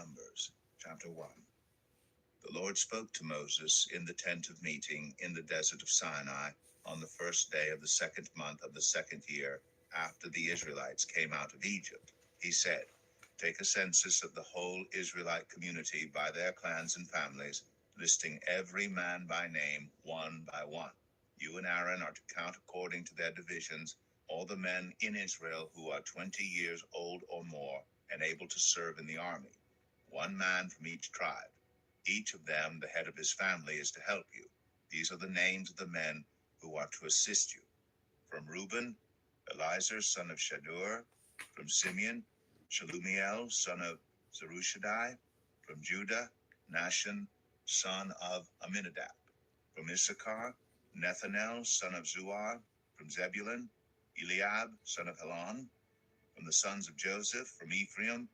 Numbers, chapter 1. The Lord spoke to Moses in the tent of meeting in the desert of Sinai on the first day of the second month of the second year after the Israelites came out of Egypt. He said, "Take a census of the whole Israelite community by their clans and families, listing every man by name, one by one. You and Aaron are to count according to their divisions all the men in Israel who are 20 years old or more and able to serve in the army, one man from each tribe. Each of them, the head of his family, is to help you. These are the names of the men who are to assist you. From Reuben, Elizur, son of Shadur. From Simeon, Shalumiel, son of Zerushadai. From Judah, Nahshon, son of Aminadab. From Issachar, Nethanel, son of Zuar. From Zebulun, Eliab, son of Helon. From the sons of Joseph, from Ephraim,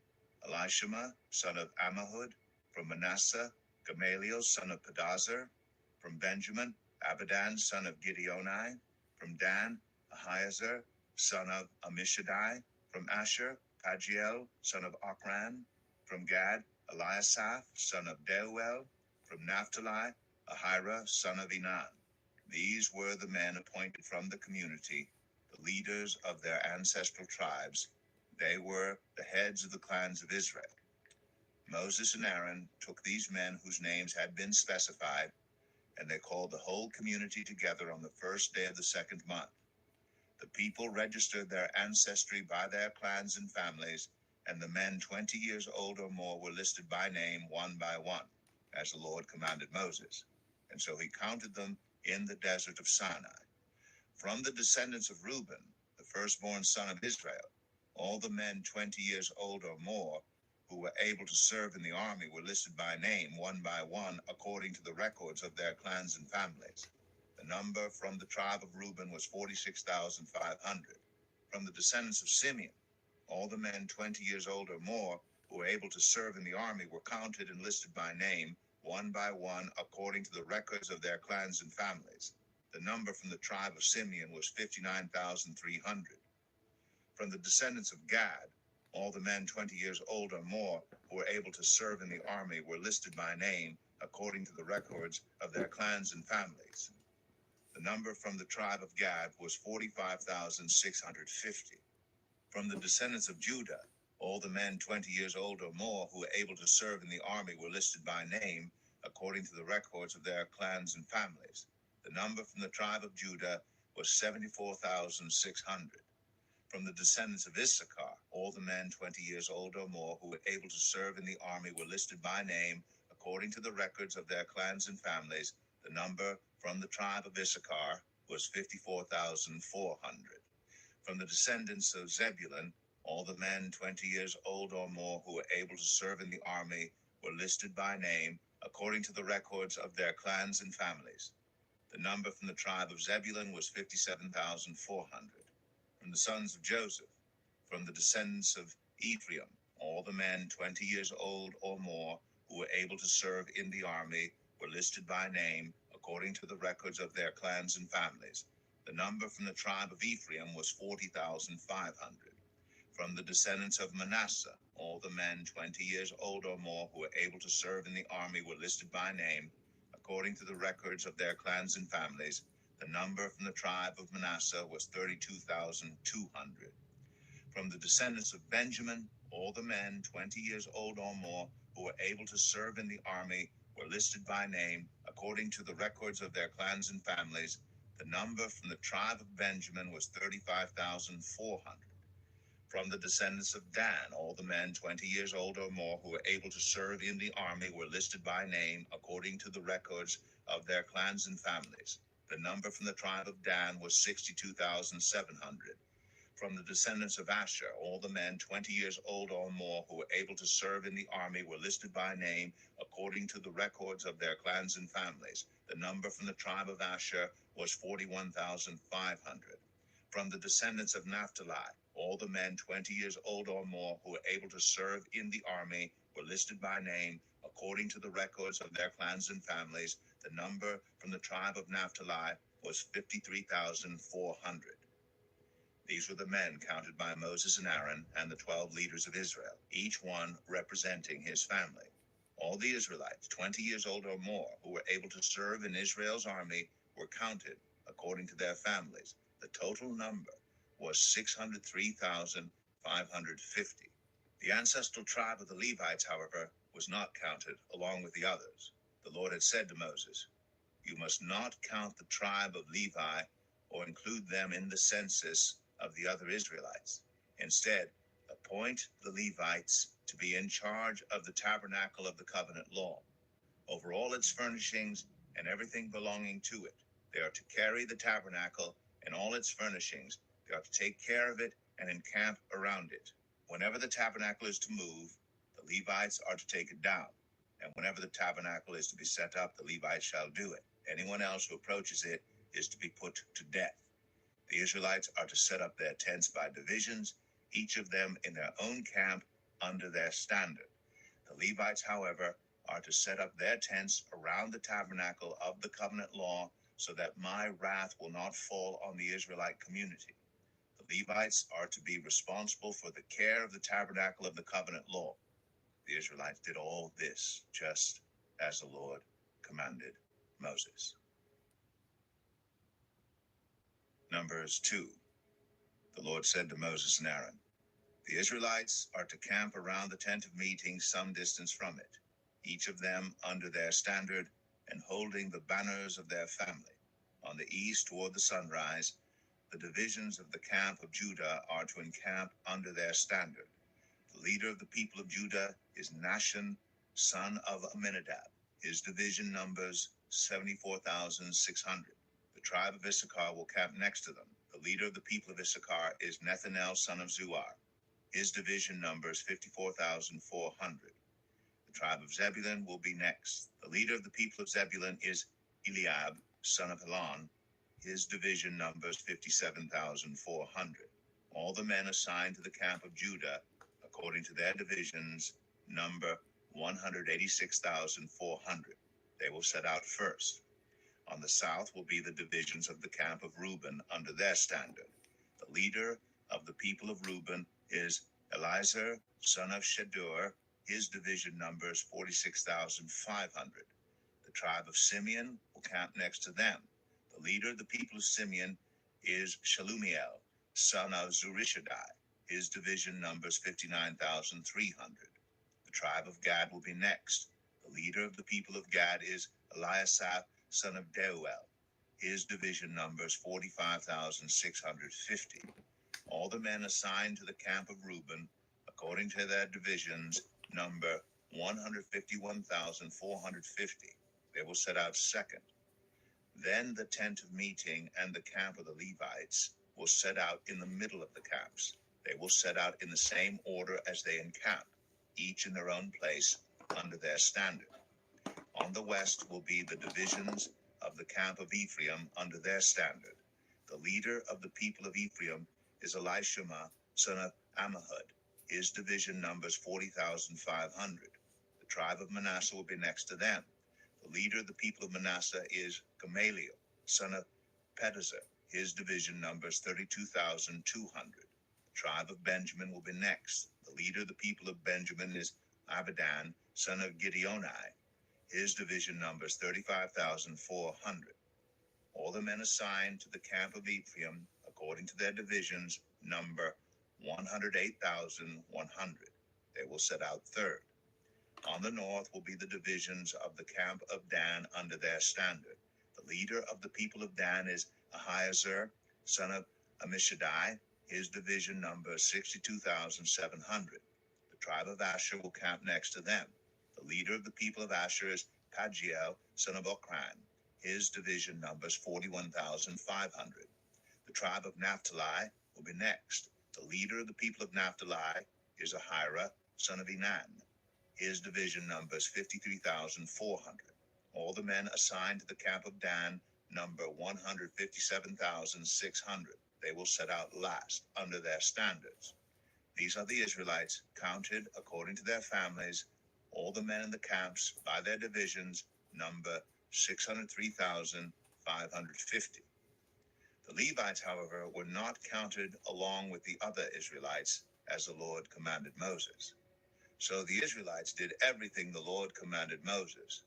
Elishama, son of Ammihud. From Manasseh, Gamaliel, son of Pedazur. From Benjamin, Abidan, son of Gideoni. From Dan, Ahiezer, son of Ammishaddai. From Asher, Pagiel, son of Ochran. From Gad, Eliasaph, son of Deuel. From Naphtali, Ahira, son of Enan. These were the men appointed from the community, the leaders of their ancestral tribes. They were the heads of the clans of Israel. Moses and Aaron took these men whose names had been specified, and they called the whole community together on the first day of the second month. The people registered their ancestry by their clans and families, and the men 20 years old or more were listed by name one by one, as the Lord commanded Moses. And so he counted them in the desert of Sinai. From the descendants of Reuben, the firstborn son of Israel, all the men 20 years old or more who were able to serve in the army were listed by name one by one according to the records of their clans and families. The number from the tribe of Reuben was 46,500. From the descendants of Simeon, all the men 20 years old or more who were able to serve in the army were counted and listed by name one by one according to the records of their clans and families. The number from the tribe of Simeon was 59,300. From the descendants of Gad, all the men 20 years old or more who were able to serve in the army were listed by name according to the records of their clans and families. The number from the tribe of Gad was 45,650. From the descendants of Judah, all the men 20 years old or more who were able to serve in the army were listed by name according to the records of their clans and families. The number from the tribe of Judah was 74,600. From the descendants of Issachar, all the men 20 years old or more who were able to serve in the army were listed by name according to the records of their clans and families. The number from the tribe of Issachar was 54,400. From the descendants of Zebulun, all the men 20 years old or more who were able to serve in the army were listed by name according to the records of their clans and families. The number from the tribe of Zebulun was 57,400. From the sons of Joseph, from the descendants of Ephraim, all the men 20 years old or more who were able to serve in the army were listed by name according to the records of their clans and families. The number from the tribe of Ephraim was 40,500. From the descendants of Manasseh, all the men 20 years old or more who were able to serve in the army were listed by name according to the records of their clans and families. The number from the tribe of Manasseh was 32,200. From the descendants of Benjamin, all the men 20 years old or more who were able to serve in the army were listed by name according to the records of their clans and families. The number from the tribe of Benjamin was 35,400. From the descendants of Dan, all the men 20 years old or more who were able to serve in the army were listed by name according to the records of their clans and families. The number from the tribe of Dan was 62,700. From the descendants of Asher, all the men 20 years old or more who were able to serve in the army were listed by name according to the records of their clans and families. The number from the tribe of Asher was 41,500. From the descendants of Naphtali, all the men 20 years old or more who were able to serve in the army were listed by name according to the records of their clans and families. The number from the tribe of Naphtali was 53,400. These were the men counted by Moses and Aaron and the 12 leaders of Israel, each one representing his family. All the Israelites 20 years old or more who were able to serve in Israel's army were counted according to their families. The total number was 603,550. The ancestral tribe of the Levites, however, was not counted along with the others. The Lord had said to Moses, "You must not count the tribe of Levi or include them in the census of the other Israelites. Instead, appoint the Levites to be in charge of the tabernacle of the covenant law, over all its furnishings and everything belonging to it. They are to carry the tabernacle and all its furnishings. They are to take care of it and encamp around it. Whenever the tabernacle is to move, the Levites are to take it down. And whenever the tabernacle is to be set up, the Levites shall do it. Anyone else who approaches it is to be put to death. The Israelites are to set up their tents by divisions, each of them in their own camp under their standard. The Levites, however, are to set up their tents around the tabernacle of the covenant law so that my wrath will not fall on the Israelite community. The Levites are to be responsible for the care of the tabernacle of the covenant law. The Israelites did all this just as the Lord commanded Moses. Numbers 2. The Lord said to Moses and Aaron, "The Israelites are to camp around the tent of meeting some distance from it, each of them under their standard and holding the banners of their family. On the east toward the sunrise, the divisions of the camp of Judah are to encamp under their standard. The leader of the people of Judah is Nahshon, son of Amminadab. His division numbers 74,600. The tribe of Issachar will camp next to them. The leader of the people of Issachar is Nethanel, son of Zuar. His division numbers 54,400. The tribe of Zebulun will be next. The leader of the people of Zebulun is Eliab, son of Helon. His division numbers 57,400. All the men assigned to the camp of Judah, according to their divisions, number 186,400. They will set out first. On the south will be the divisions of the camp of Reuben under their standard. The leader of the people of Reuben is Elizur, son of Shedeur. His division numbers 46,500. The tribe of Simeon will camp next to them. The leader of the people of Simeon is Shalumiel, son of Zurishaddai. His division numbers 59,300. The tribe of Gad will be next. The leader of the people of Gad is Eliasaph, son of Deuel. His division numbers 45,650. All the men assigned to the camp of Reuben, according to their divisions, number 151,450. They will set out second. Then the tent of meeting and the camp of the Levites will set out in the middle of the camps. They will set out in the same order as they encamp, each in their own place under their standard. On the west will be the divisions of the camp of Ephraim under their standard. The leader of the people of Ephraim is Elishama, son of Ammihud. His division numbers 40,500. The tribe of Manasseh will be next to them. The leader of the people of Manasseh is Gamaliel, son of Pedazur. His division numbers 32,200. The tribe of Benjamin will be next. The leader of the people of Benjamin is Abidan, son of Gideoni. His division numbers 35,400. All the men assigned to the camp of Ephraim, according to their divisions, number 108,100. They will set out third. On the north will be the divisions of the camp of Dan under their standard. The leader of the people of Dan is Ahiezer, son of Ammishaddai. His division numbers 62,700. The tribe of Asher will camp next to them. The leader of the people of Asher is Pagiel, son of Okran. His division numbers 41,500. The tribe of Naphtali will be next. The leader of the people of Naphtali is Ahira, son of Enan. His division numbers 53,400. All the men assigned to the camp of Dan number 157,600. They will set out last under their standards. These are the Israelites, counted according to their families. All the men in the camps by their divisions number 603,550. The Levites, however, were not counted along with the other Israelites as the Lord commanded Moses. So the Israelites did everything the Lord commanded Moses.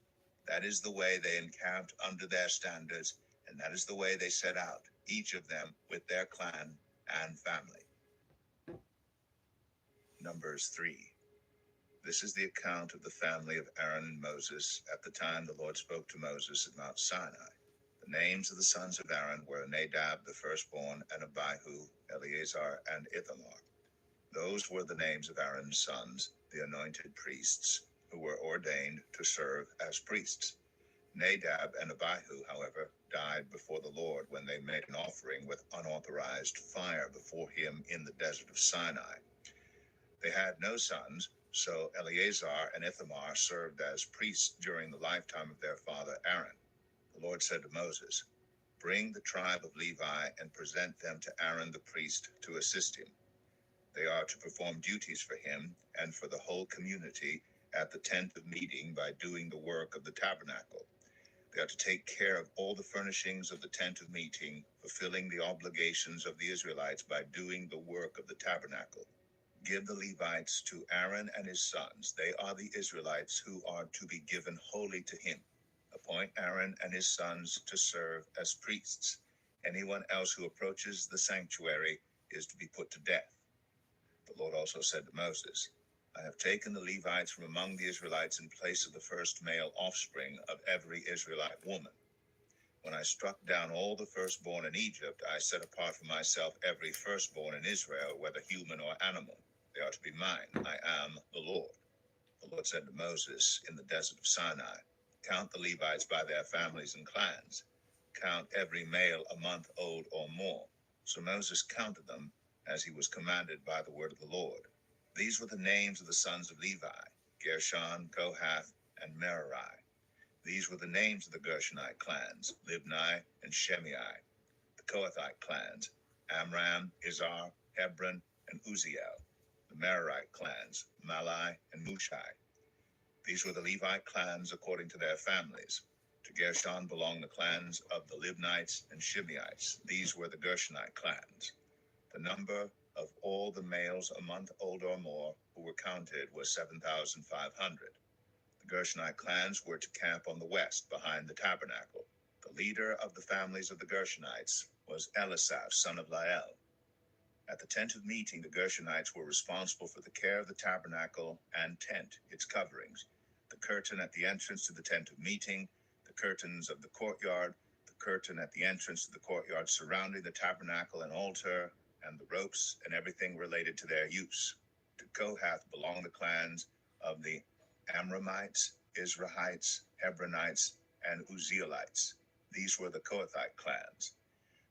That is the way they encamped under their standards, and that is the way they set out, each of them with their clan and family. Numbers 3. This is the account of the family of Aaron and Moses at the time the Lord spoke to Moses at Mount Sinai. The names of the sons of Aaron were Nadab the firstborn, and Abihu, Eleazar, and Ithamar. Those were the names of Aaron's sons, the anointed priests, who were ordained to serve as priests. Nadab and Abihu, however, died before the Lord when they made an offering with unauthorized fire before him in the desert of Sinai. They had no sons, so Eleazar and Ithamar served as priests during the lifetime of their father Aaron. The Lord said to Moses, "Bring the tribe of Levi and present them to Aaron the priest to assist him. They are to perform duties for him and for the whole community at the tent of meeting by doing the work of the tabernacle. They are to take care of all the furnishings of the tent of meeting, fulfilling the obligations of the Israelites by doing the work of the tabernacle. Give the Levites to Aaron and his sons. They are the Israelites who are to be given wholly to him. Appoint Aaron and his sons to serve as priests. Anyone else who approaches the sanctuary is to be put to death." The Lord also said to Moses, "I have taken the Levites from among the Israelites in place of the first male offspring of every Israelite woman. When I struck down all the firstborn in Egypt, I set apart for myself every firstborn in Israel, whether human or animal. They are to be mine. I am the Lord." The Lord said to Moses in the desert of Sinai, "Count the Levites by their families and clans. Count every male a month old or more." So Moses counted them as he was commanded by the word of the Lord. These were the names of the sons of Levi: Gershon, Kohath, and Merari. These were the names of the Gershonite clans: Libni and Shimei. The Kohathite clans: Amram, Izhar, Hebron, and Uzziel. The Merarite clans: Malai and Mushai. These were the Levite clans according to their families. To Gershon belonged the clans of the Libnites and Shimeites. These were the Gershonite clans. The number of all the males a month old or more who were counted was 7,500. The Gershonite clans were to camp on the west behind the tabernacle. The leader of the families of the Gershonites was Elisaph, son of Lael. At the tent of meeting, the Gershonites were responsible for the care of the tabernacle and tent, its coverings, the curtain at the entrance to the tent of meeting, the curtains of the courtyard, the curtain at the entrance to the courtyard surrounding the tabernacle and altar, and the ropes and everything related to their use. To Kohath belonged the clans of the Amramites, Izrahites, Hebronites, and Uzzielites. These were the Kohathite clans.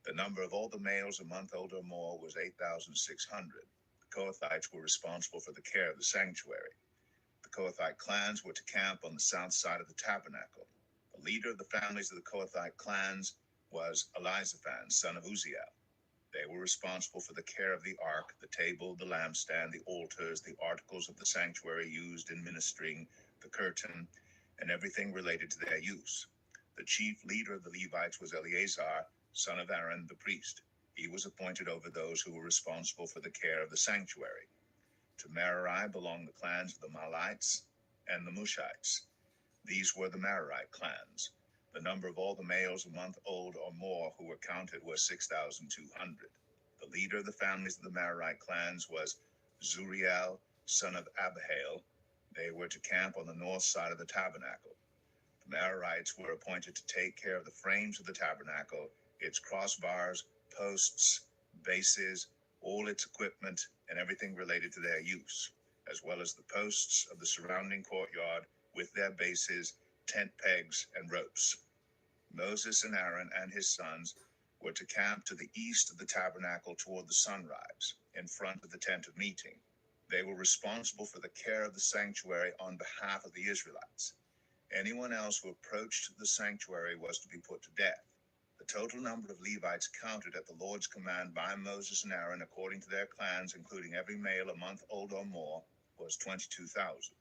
The number of all the males a month old or more was 8,600. The Kohathites were responsible for the care of the sanctuary. The Kohathite clans were to camp on the south side of the tabernacle. The leader of the families of the Kohathite clans was Elizaphan, son of Uzziel. They were responsible for the care of the ark, the table, the lampstand, the altars, the articles of the sanctuary used in ministering, the curtain, and everything related to their use. The chief leader of the Levites was Eleazar, son of Aaron the priest. He was appointed over those who were responsible for the care of the sanctuary. To Merari belonged the clans of the Mahlites and the Mushites. These were the Merarite clans. The number of all the males a month old or more who were counted was 6,200. The leader of the families of the Merarite clans was Zuriel, son of Abihail. They were to camp on the north side of the tabernacle. The Merarites were appointed to take care of the frames of the tabernacle, its crossbars, posts, bases, all its equipment, and everything related to their use, as well as the posts of the surrounding courtyard with their bases, tent pegs, and ropes. Moses and Aaron and his sons were to camp to the east of the tabernacle toward the sunrise, in front of the tent of meeting. They were responsible for the care of the sanctuary on behalf of the Israelites. Anyone else who approached the sanctuary was to be put to death. The total number of Levites counted at the Lord's command by Moses and Aaron according to their clans, including every male a month old or more, was 22,000.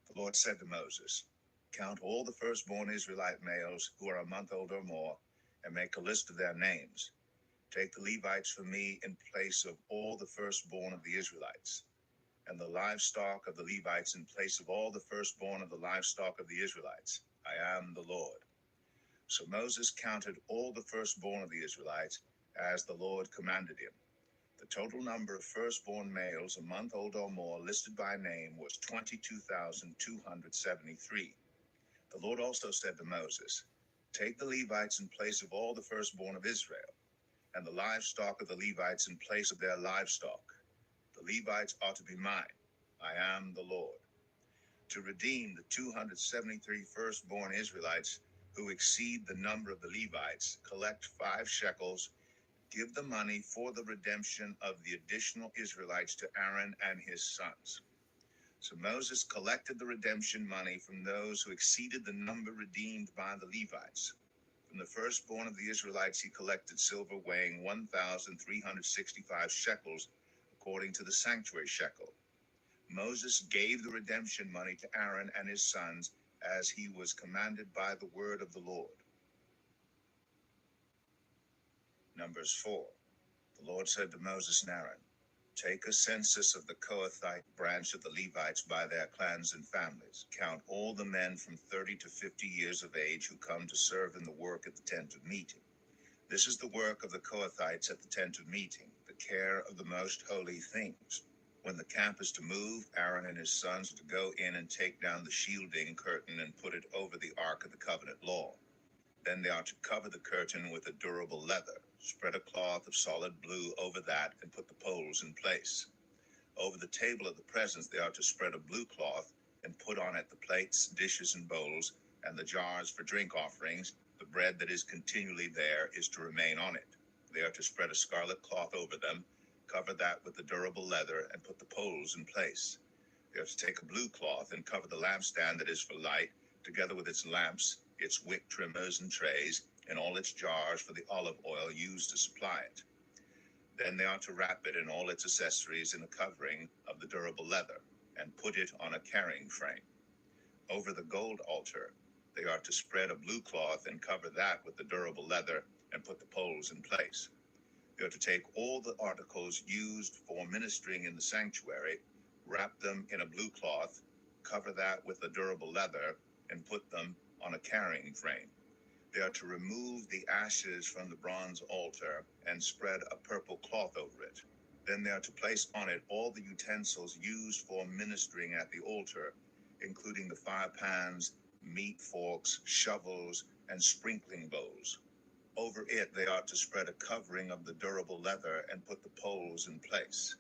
The Lord said to Moses, "Count all the firstborn Israelite males who are a month old or more, and make a list of their names. Take the Levites for me in place of all the firstborn of the Israelites, and the livestock of the Levites in place of all the firstborn of the livestock of the Israelites. I am the Lord. So Moses counted all the firstborn of the Israelites as the Lord commanded him. The total number of firstborn males a month old or more listed by name was 22,273. The Lord also said to Moses, take the Levites in place of all the firstborn of Israel, and the livestock of the Levites in place of their livestock. The Levites are to be mine. I am the Lord. To redeem the 273 firstborn Israelites who exceed the number of the Levites, collect 5 shekels. Give the money for the redemption of the additional Israelites to Aaron and his sons. So Moses collected the redemption money from those who exceeded the number redeemed by the Levites. From the firstborn of the Israelites he collected silver weighing 1,365 shekels, according to the sanctuary shekel. Moses gave the redemption money to Aaron and his sons as he was commanded by the word of the Lord. Numbers 4. The Lord said to Moses and Aaron, take a census of the Kohathite branch of the Levites by their clans and families. Count all the men from 30 to 50 years of age who come to serve in the work at the tent of meeting. This is the work of the Kohathites at the tent of meeting, the care of the most holy things. When the camp is to move, Aaron and his sons are to go in and take down the shielding curtain and put it over the Ark of the Covenant law. Then they are to cover the curtain with a durable leather, spread a cloth of solid blue over that, and put the poles in place. Over the table of the presence they are to spread a blue cloth and put on it the plates, dishes, and bowls, and the jars for drink offerings. The bread that is continually there is to remain on it. They are to spread a scarlet cloth over them, cover that with the durable leather, and put the poles in place. They are to take a blue cloth and cover the lampstand that is for light, together with its lamps, its wick trimmers and trays, and all its jars for the olive oil used to supply it. Then they are to wrap it and all its accessories in a covering of the durable leather, and put it on a carrying frame. Over the gold altar, they are to spread a blue cloth and cover that with the durable leather, and put the poles in place. They are to take all the articles used for ministering in the sanctuary, wrap them in a blue cloth, cover that with the durable leather, and put them on a carrying frame. They are to remove the ashes from the bronze altar and spread a purple cloth over it. Then they are to place on it all the utensils used for ministering at the altar, including the fire pans, meat forks, shovels, and sprinkling bowls. Over it they are to spread a covering of the durable leather and put the poles in place.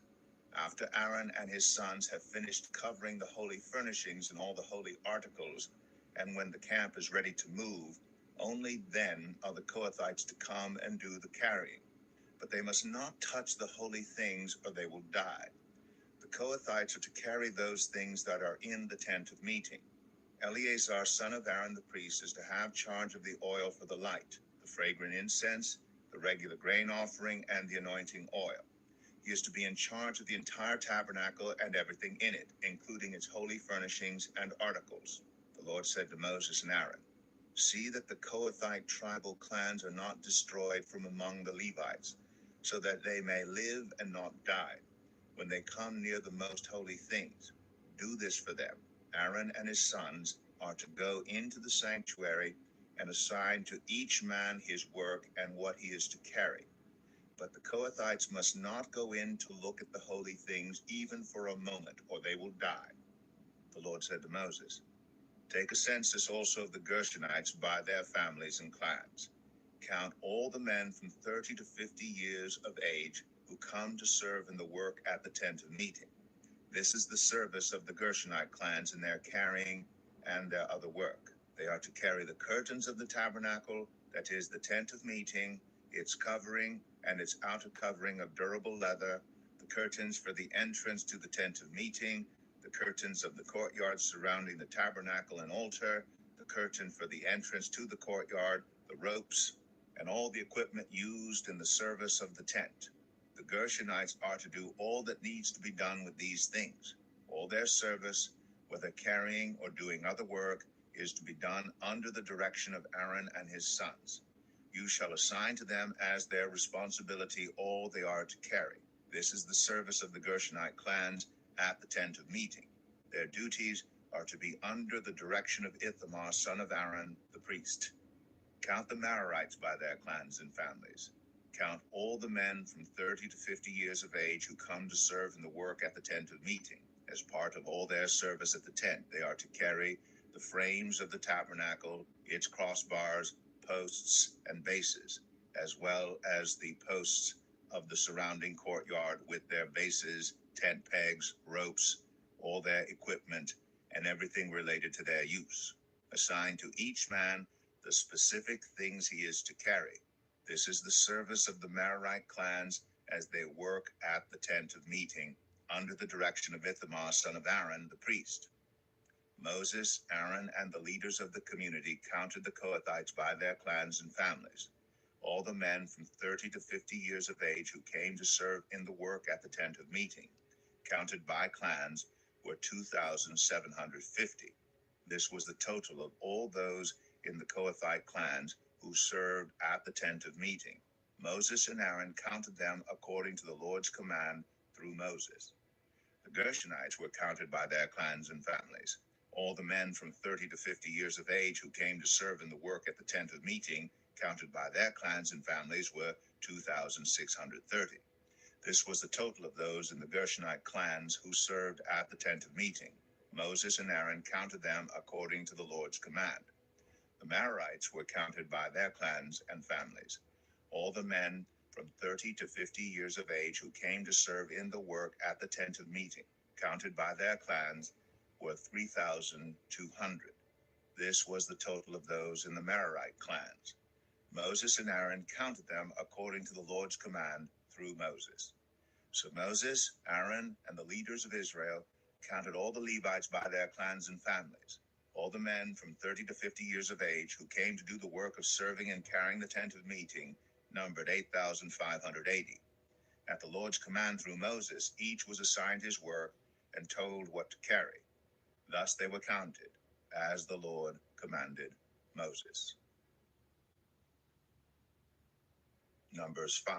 After Aaron and his sons have finished covering the holy furnishings and all the holy articles, and when the camp is ready to move, only then are the Kohathites to come and do the carrying. But they must not touch the holy things or they will die. The Kohathites are to carry those things that are in the tent of meeting. Eleazar, son of Aaron the priest, is to have charge of the oil for the light, the fragrant incense, the regular grain offering, and the anointing oil. He is to be in charge of the entire tabernacle and everything in it, including its holy furnishings and articles. The Lord said to Moses and Aaron, see that the Kohathite tribal clans are not destroyed from among the Levites, so that they may live and not die when they come near the most holy things. Do this for them. Aaron and his sons are to go into the sanctuary and assign to each man his work and what he is to carry. But the Kohathites must not go in to look at the holy things even for a moment, or they will die. The Lord said to Moses, take a census also of the Gershonites by their families and clans. Count all the men from 30 to 50 years of age who come to serve in the work at the tent of meeting. This is the service of the Gershonite clans in their carrying and their other work. They are to carry the curtains of the tabernacle, that is the tent of meeting, its covering and its outer covering of durable leather, the curtains for the entrance to the tent of meeting, the curtains of the courtyard surrounding the tabernacle and altar, the curtain for the entrance to the courtyard, the ropes, and all the equipment used in the service of the tent. The Gershonites are to do all that needs to be done with these things. All their service, whether carrying or doing other work, is to be done under the direction of Aaron and his sons. You shall assign to them as their responsibility all they are to carry. This is the service of the Gershonite clans at the tent of meeting. Their duties are to be under the direction of Ithamar, son of Aaron, the priest. Count the Merarites by their clans and families. Count all the men from 30 to 50 years of age who come to serve in the work at the tent of meeting. As part of all their service at the tent, they are to carry the frames of the tabernacle, its crossbars, posts, and bases, as well as the posts of the surrounding courtyard with their bases, tent pegs, ropes, all their equipment, and everything related to their use. Assign to each man the specific things he is to carry. This is the service of the Merarite clans as they work at the tent of meeting, under the direction of Ithamar, son of Aaron, the priest. Moses, Aaron, and the leaders of the community counted the Kohathites by their clans and families. All the men from 30 to 50 years of age who came to serve in the work at the tent of meeting, counted by clans, were 2,750. This was the total of all those in the Kohathite clans who served at the tent of meeting. Moses and Aaron counted them according to the Lord's command through Moses. The Gershonites were counted by their clans and families. All the men from 30 to 50 years of age who came to serve in the work at the tent of meeting, counted by their clans and families, were 2,630. This was the total of those in the Gershonite clans who served at the tent of meeting. Moses and Aaron counted them according to the Lord's command. The Merarites were counted by their clans and families. All the men from 30 to 50 years of age who came to serve in the work at the tent of meeting, counted by their clans, were 3,200. This was the total of those in the Merarite clans. Moses and Aaron counted them according to the Lord's command through Moses. So Moses, Aaron, and the leaders of Israel counted all the Levites by their clans and families. All the men from 30 to 50 years of age who came to do the work of serving and carrying the tent of meeting numbered 8,580. At the Lord's command through Moses, each was assigned his work and told what to carry. Thus they were counted, as the Lord commanded Moses. Numbers 5.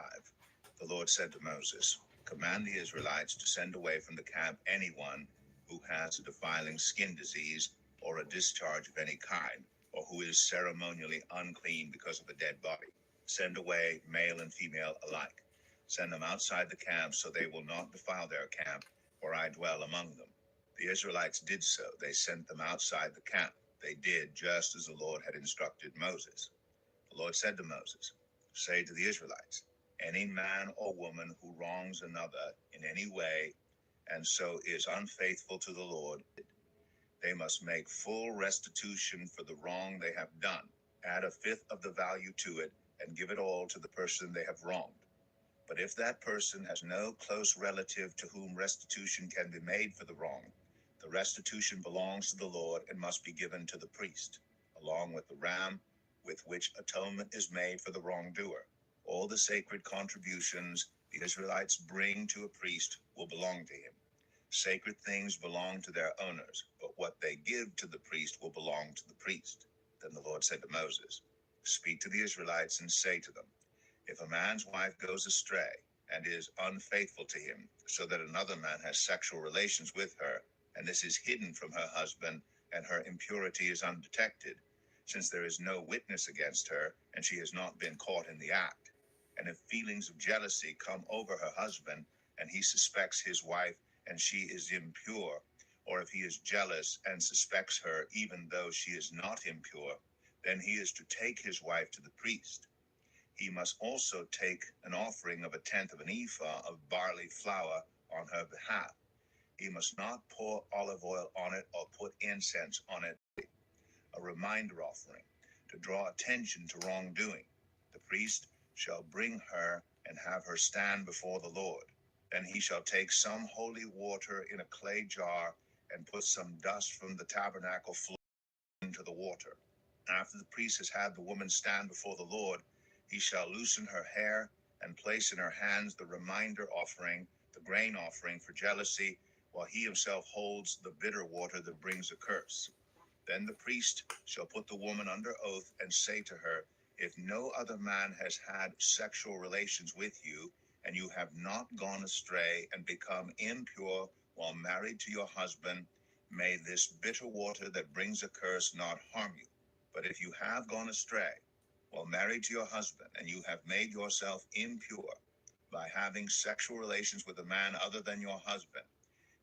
The Lord said to Moses, "Command the Israelites to send away from the camp anyone who has a defiling skin disease or a discharge of any kind, or who is ceremonially unclean because of a dead body. Send away male and female alike. Send them outside the camp so they will not defile their camp, for I dwell among them." The Israelites did so. They sent them outside the camp. They did just as the Lord had instructed Moses. The Lord said to Moses, "Say to the Israelites, any man or woman who wrongs another in any way and so is unfaithful to the Lord, they must make full restitution for the wrong they have done. Add a fifth of the value to it and give it all to the person they have wronged. But if that person has no close relative to whom restitution can be made for the wrong, the restitution belongs to the Lord and must be given to the priest, along with the ram with which atonement is made for the wrongdoer. All the sacred contributions the Israelites bring to a priest will belong to him. Sacred things belong to their owners, but what they give to the priest will belong to the priest." Then the Lord said to Moses, "Speak to the Israelites and say to them, if a man's wife goes astray and is unfaithful to him, so that another man has sexual relations with her, and this is hidden from her husband, and her impurity is undetected, since there is no witness against her, and she has not been caught in the act, and if feelings of jealousy come over her husband, and he suspects his wife, and she is impure, or if he is jealous and suspects her even though she is not impure, then he is to take his wife to the priest. He must also take an offering of 1/10 of an ephah of barley flour on her behalf. He must not pour olive oil on it or put incense on it. A reminder offering to draw attention to wrongdoing. The priest shall bring her and have her stand before the Lord. Then he shall take some holy water in a clay jar and put some dust from the tabernacle floor into the water. After the priest has had the woman stand before the Lord, he shall loosen her hair and place in her hands the reminder offering, the grain offering for jealousy, while he himself holds the bitter water that brings a curse. Then the priest shall put the woman under oath and say to her, If no other man has had sexual relations with you, and you have not gone astray and become impure while married to your husband, may this bitter water that brings a curse not harm you. But if you have gone astray while married to your husband, and you have made yourself impure by having sexual relations with a man other than your husband,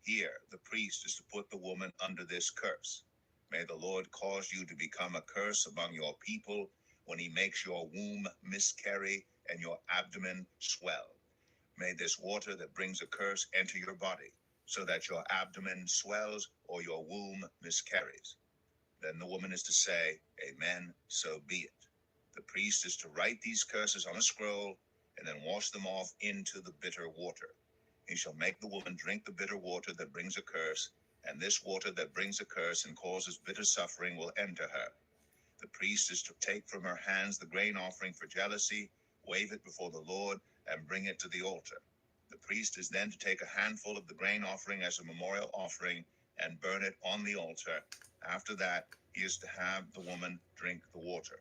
here the priest is to put the woman under this curse. May the Lord cause you to become a curse among your people when he makes your womb miscarry and your abdomen swell. May this water that brings a curse enter your body, so that your abdomen swells or your womb miscarries. Then the woman is to say, Amen, so be it. The priest is to write these curses on a scroll and then wash them off into the bitter water. He shall make the woman drink the bitter water that brings a curse, and this water that brings a curse and causes bitter suffering will enter her. The priest is to take from her hands the grain offering for jealousy, wave it before the Lord, and bring it to the altar. The priest is then to take a handful of the grain offering as a memorial offering and burn it on the altar. After that, he is to have the woman drink the water.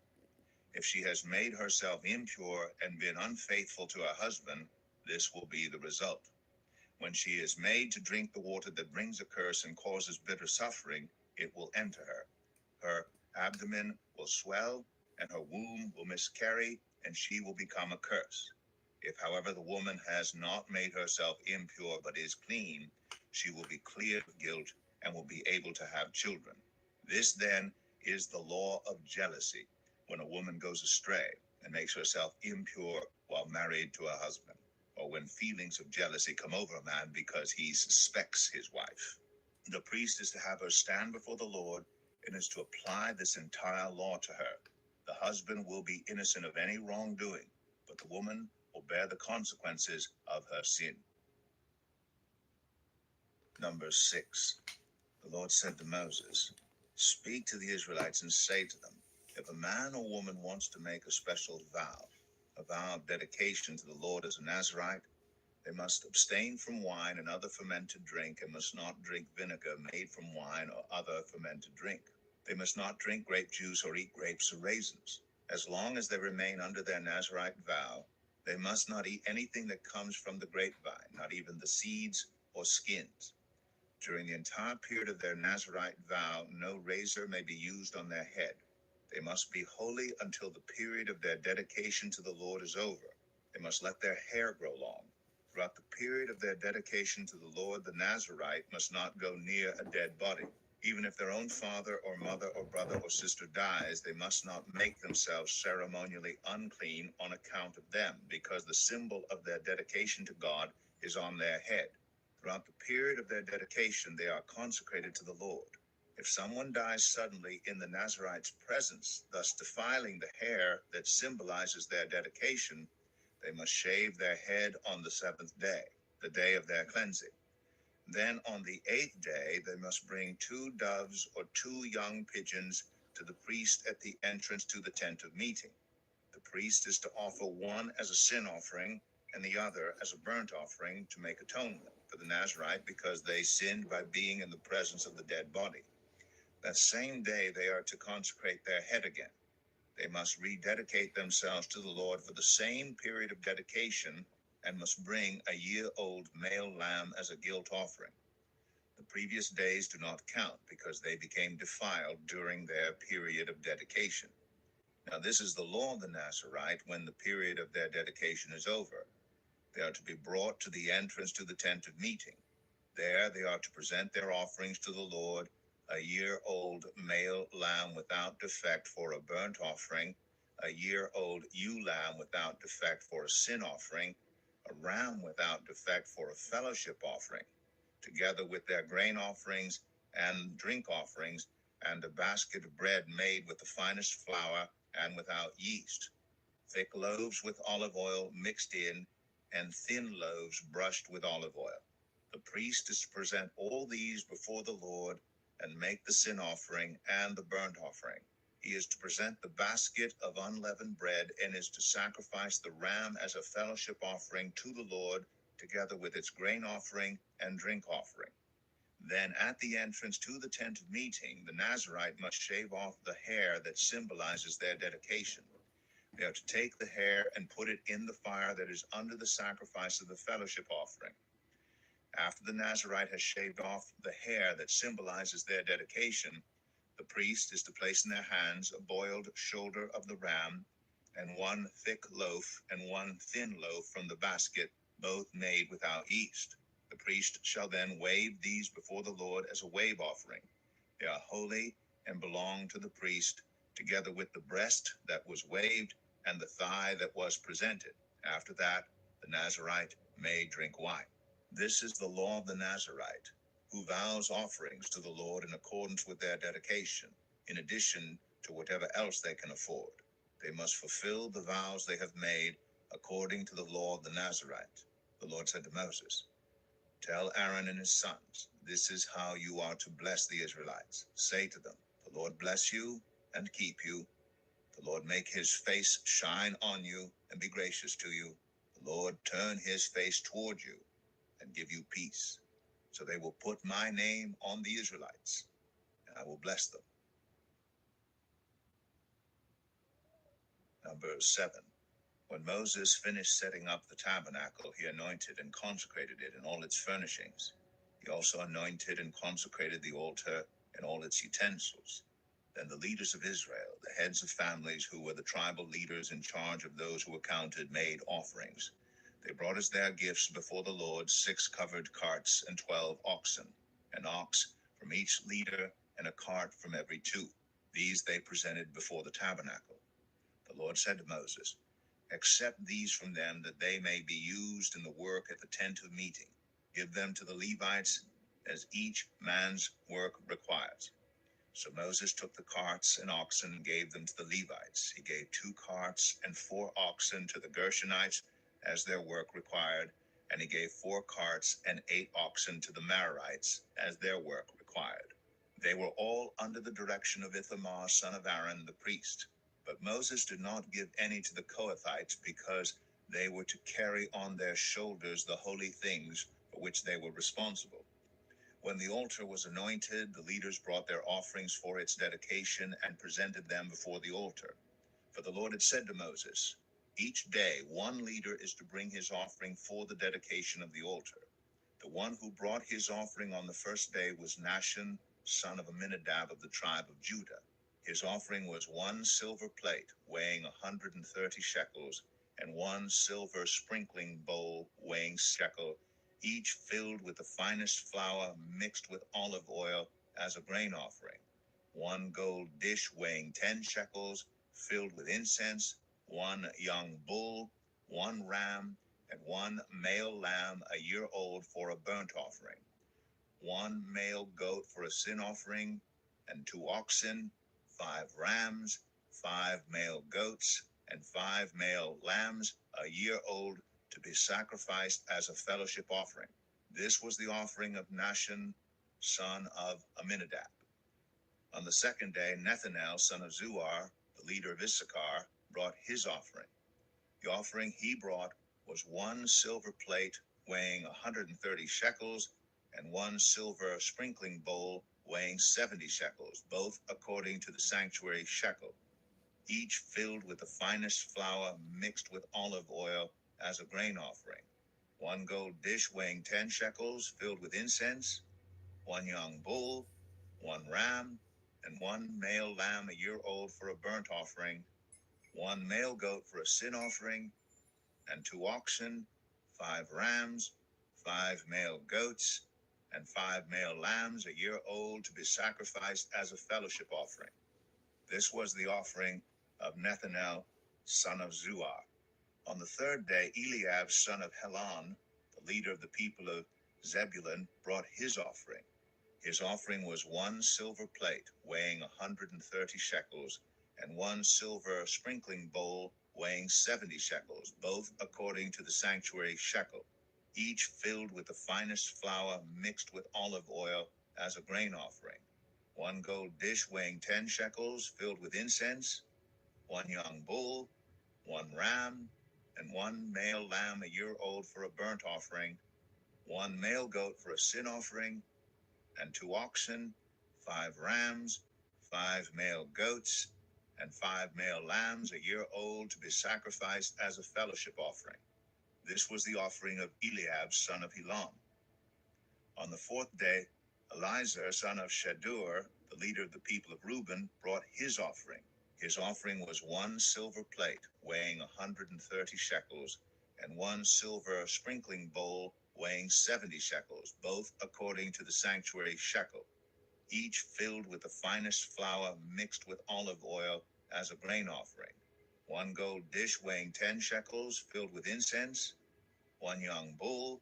If she has made herself impure and been unfaithful to her husband, this will be the result. When she is made to drink the water that brings a curse and causes bitter suffering, it will enter her. Her abdomen will swell, and her womb will miscarry, and she will become a curse. If, however, the woman has not made herself impure but is clean, she will be cleared of guilt and will be able to have children. This, then, is the law of jealousy, when a woman goes astray and makes herself impure while married to a husband, or when feelings of jealousy come over a man because he suspects his wife. The priest is to have her stand before the Lord and is to apply this entire law to her. The husband will be innocent of any wrongdoing, but the woman will bear the consequences of her sin. Number 6. The Lord said to Moses, Speak to the Israelites and say to them, if a man or woman wants to make a special vow, a vow of dedication to the Lord as a Nazirite, they must abstain from wine and other fermented drink, and must not drink vinegar made from wine or other fermented drink. They must not drink grape juice or eat grapes or raisins. As long as they remain under their Nazirite vow, they must not eat anything that comes from the grapevine, not even the seeds or skins. During the entire period of their Nazirite vow, no razor may be used on their head. They must be holy until the period of their dedication to the Lord is over. They must let their hair grow long. Throughout the period of their dedication to the Lord, the Nazirite must not go near a dead body. Even if their own father or mother or brother or sister dies, they must not make themselves ceremonially unclean on account of them, because the symbol of their dedication to God is on their head. Throughout the period of their dedication, they are consecrated to the Lord. If someone dies suddenly in the Nazirite's presence, thus defiling the hair that symbolizes their dedication, they must shave their head on the 7th day, the day of their cleansing. Then on the 8th day, they must bring 2 doves or 2 young pigeons to the priest at the entrance to the tent of meeting. The priest is to offer one as a sin offering and the other as a burnt offering to make atonement for the Nazirite, because they sinned by being in the presence of the dead body. That same day they are to consecrate their head again. They must rededicate themselves to the Lord for the same period of dedication, and must bring a year-old male lamb as a guilt offering. The previous days do not count, because they became defiled during their period of dedication. Now this is the law of the Nazirite when the period of their dedication is over. They are to be brought to the entrance to the tent of meeting. There they are to present their offerings to the Lord, a year-old male lamb without defect for a burnt offering, a year-old ewe lamb without defect for a sin offering, a ram without defect for a fellowship offering, together with their grain offerings and drink offerings, and a basket of bread made with the finest flour and without yeast, thick loaves with olive oil mixed in, and thin loaves brushed with olive oil. The priest is to present all these before the Lord and make the sin offering and the burnt offering. He is to present the basket of unleavened bread and is to sacrifice the ram as a fellowship offering to the Lord, together with its grain offering and drink offering. Then at the entrance to the tent of meeting, the Nazirite must shave off the hair that symbolizes their dedication. They are to take the hair and put it in the fire that is under the sacrifice of the fellowship offering. After the Nazirite has shaved off the hair that symbolizes their dedication, the priest is to place in their hands a boiled shoulder of the ram, and one thick loaf and one thin loaf from the basket, both made without yeast. The priest shall then wave these before the Lord as a wave offering. They are holy and belong to the priest, together with the breast that was waved and the thigh that was presented. After that, the Nazirite may drink wine. This is the law of the Nazirite, who vows offerings to the Lord in accordance with their dedication, in addition to whatever else they can afford. They must fulfill the vows they have made according to the law of the Nazirite. The Lord said to Moses, "Tell Aaron and his sons, this is how you are to bless the Israelites. Say to them, the Lord bless you and keep you. The Lord make his face shine on you and be gracious to you. The Lord turn his face toward you and give you peace." So they will put my name on the Israelites, and I will bless them. Number 7. When Moses finished setting up the tabernacle, he anointed and consecrated it and all its furnishings. He also anointed and consecrated the altar and all its utensils. Then the leaders of Israel, the heads of families who were the tribal leaders in charge of those who were counted, made offerings. They brought as their gifts before the Lord 6 covered carts and 12 oxen, an ox from each leader and a cart from every 2. These they presented before the tabernacle. The Lord said to Moses, "Accept these from them, that they may be used in the work at the tent of meeting. Give them to the Levites as each man's work requires." So Moses took the carts and oxen and gave them to the Levites. He gave 2 carts and 4 oxen to the Gershonites as their work required, and he gave 4 carts and 8 oxen to the Merarites as their work required. They were all under the direction of Ithamar, son of Aaron, the priest. But Moses did not give any to the Kohathites, because they were to carry on their shoulders the holy things for which they were responsible. When the altar was anointed, the leaders brought their offerings for its dedication and presented them before the altar. For the Lord had said to Moses, "Each day one leader is to bring his offering for the dedication of the altar." The one who brought his offering on the first day was Nahshon, son of Amminadab of the tribe of Judah. His offering was 1 silver plate weighing 130 shekels, and 1 silver sprinkling bowl weighing shekel, each filled with the finest flour mixed with olive oil as a grain offering. 1 gold dish weighing 10 shekels, filled with incense, 1 young bull, 1 ram, and 1 male lamb a year old for a burnt offering, 1 male goat for a sin offering, and 2 oxen, 5 rams, 5 male goats, and 5 male lambs a year old, to be sacrificed as a fellowship offering. This was the offering of Nahshon, son of Amminadab. On the second day, Nethanel, son of Zuar, the leader of Issachar, brought his offering. The offering he brought was 1 silver plate weighing 130 shekels, and 1 silver sprinkling bowl weighing 70 shekels, both according to the sanctuary shekel, each filled with the finest flour mixed with olive oil as a grain offering. 1 gold dish weighing 10 shekels, filled with incense, 1 young bull, 1 ram, and 1 male lamb a year old for a burnt offering, 1 male goat for a sin offering, and 2 oxen, 5 rams, 5 male goats, and 5 male lambs a year old, to be sacrificed as a fellowship offering. This was the offering of Nethanel, son of Zuar. On the third day, Eliab, son of Helon, the leader of the people of Zebulun, brought his offering. His offering was 1 silver plate weighing 130 shekels, and 1 silver sprinkling bowl weighing 70 shekels, both according to the sanctuary shekel, each filled with the finest flour mixed with olive oil as a grain offering. 1 gold dish weighing 10 shekels, filled with incense, 1 young bull, 1 ram, and 1 male lamb a year old for a burnt offering, 1 male goat for a sin offering, and 2 oxen, 5 rams, 5 male goats, and 5 male lambs a year old to be sacrificed as a fellowship offering. This was the offering of Eliab, son of Helon. On the fourth day, Elizur, son of Shedeur, the leader of the people of Reuben, brought his offering. His offering was 1 silver plate weighing 130 shekels, and 1 silver sprinkling bowl weighing 70 shekels, both according to the sanctuary shekel, each filled with the finest flour mixed with olive oil as a grain offering. 1 gold dish weighing 10 shekels filled with incense, 1 young bull,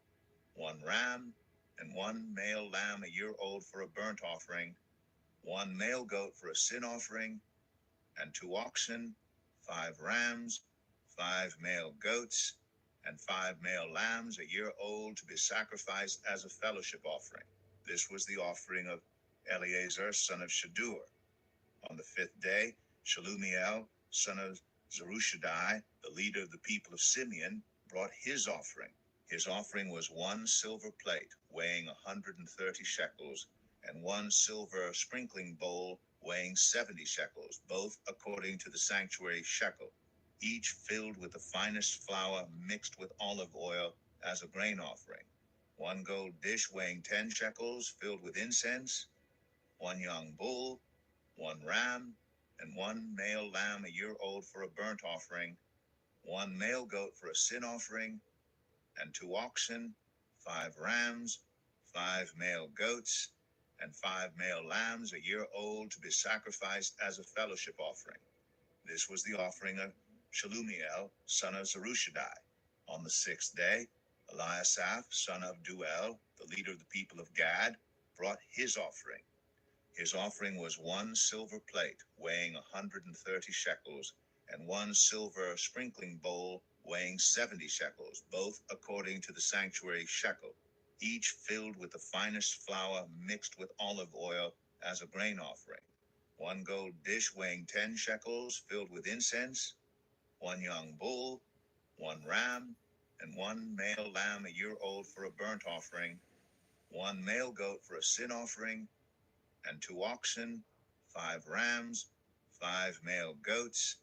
1 ram, and 1 male lamb a year old for a burnt offering, 1 male goat for a sin offering, and 2 oxen, 5 rams, 5 male goats, and 5 male lambs a year old to be sacrificed as a fellowship offering. This was the offering of Eleazar, son of Shedeur. On the 5th day, Shelumiel, son of Zerushadai, the leader of the people of Simeon, brought his offering. His offering was 1 silver plate weighing 130 shekels, and 1 silver sprinkling bowl weighing 70 shekels, both according to the sanctuary shekel, each filled with the finest flour mixed with olive oil as a grain offering. 1 gold dish weighing 10 shekels filled with incense, 1 young bull, 1 ram, and 1 male lamb a year old for a burnt offering, 1 male goat for a sin offering, and 2 oxen, 5 rams, 5 male goats, and 5 male lambs a year old to be sacrificed as a fellowship offering. This was the offering of Shelumiel, son of Zerushadai. On the 6th day, Eliasaph, son of Duel, the leader of the people of Gad, brought his offering. His offering was 1 silver plate weighing 130 shekels, and 1 silver sprinkling bowl weighing 70 shekels, both according to the sanctuary shekel, each filled with the finest flour mixed with olive oil as a grain offering. 1 gold dish weighing 10 shekels filled with incense, 1 young bull, 1 ram, and 1 male lamb a year old for a burnt offering, 1 male goat for a sin offering, and 2 oxen, 5 rams, 5 male goats,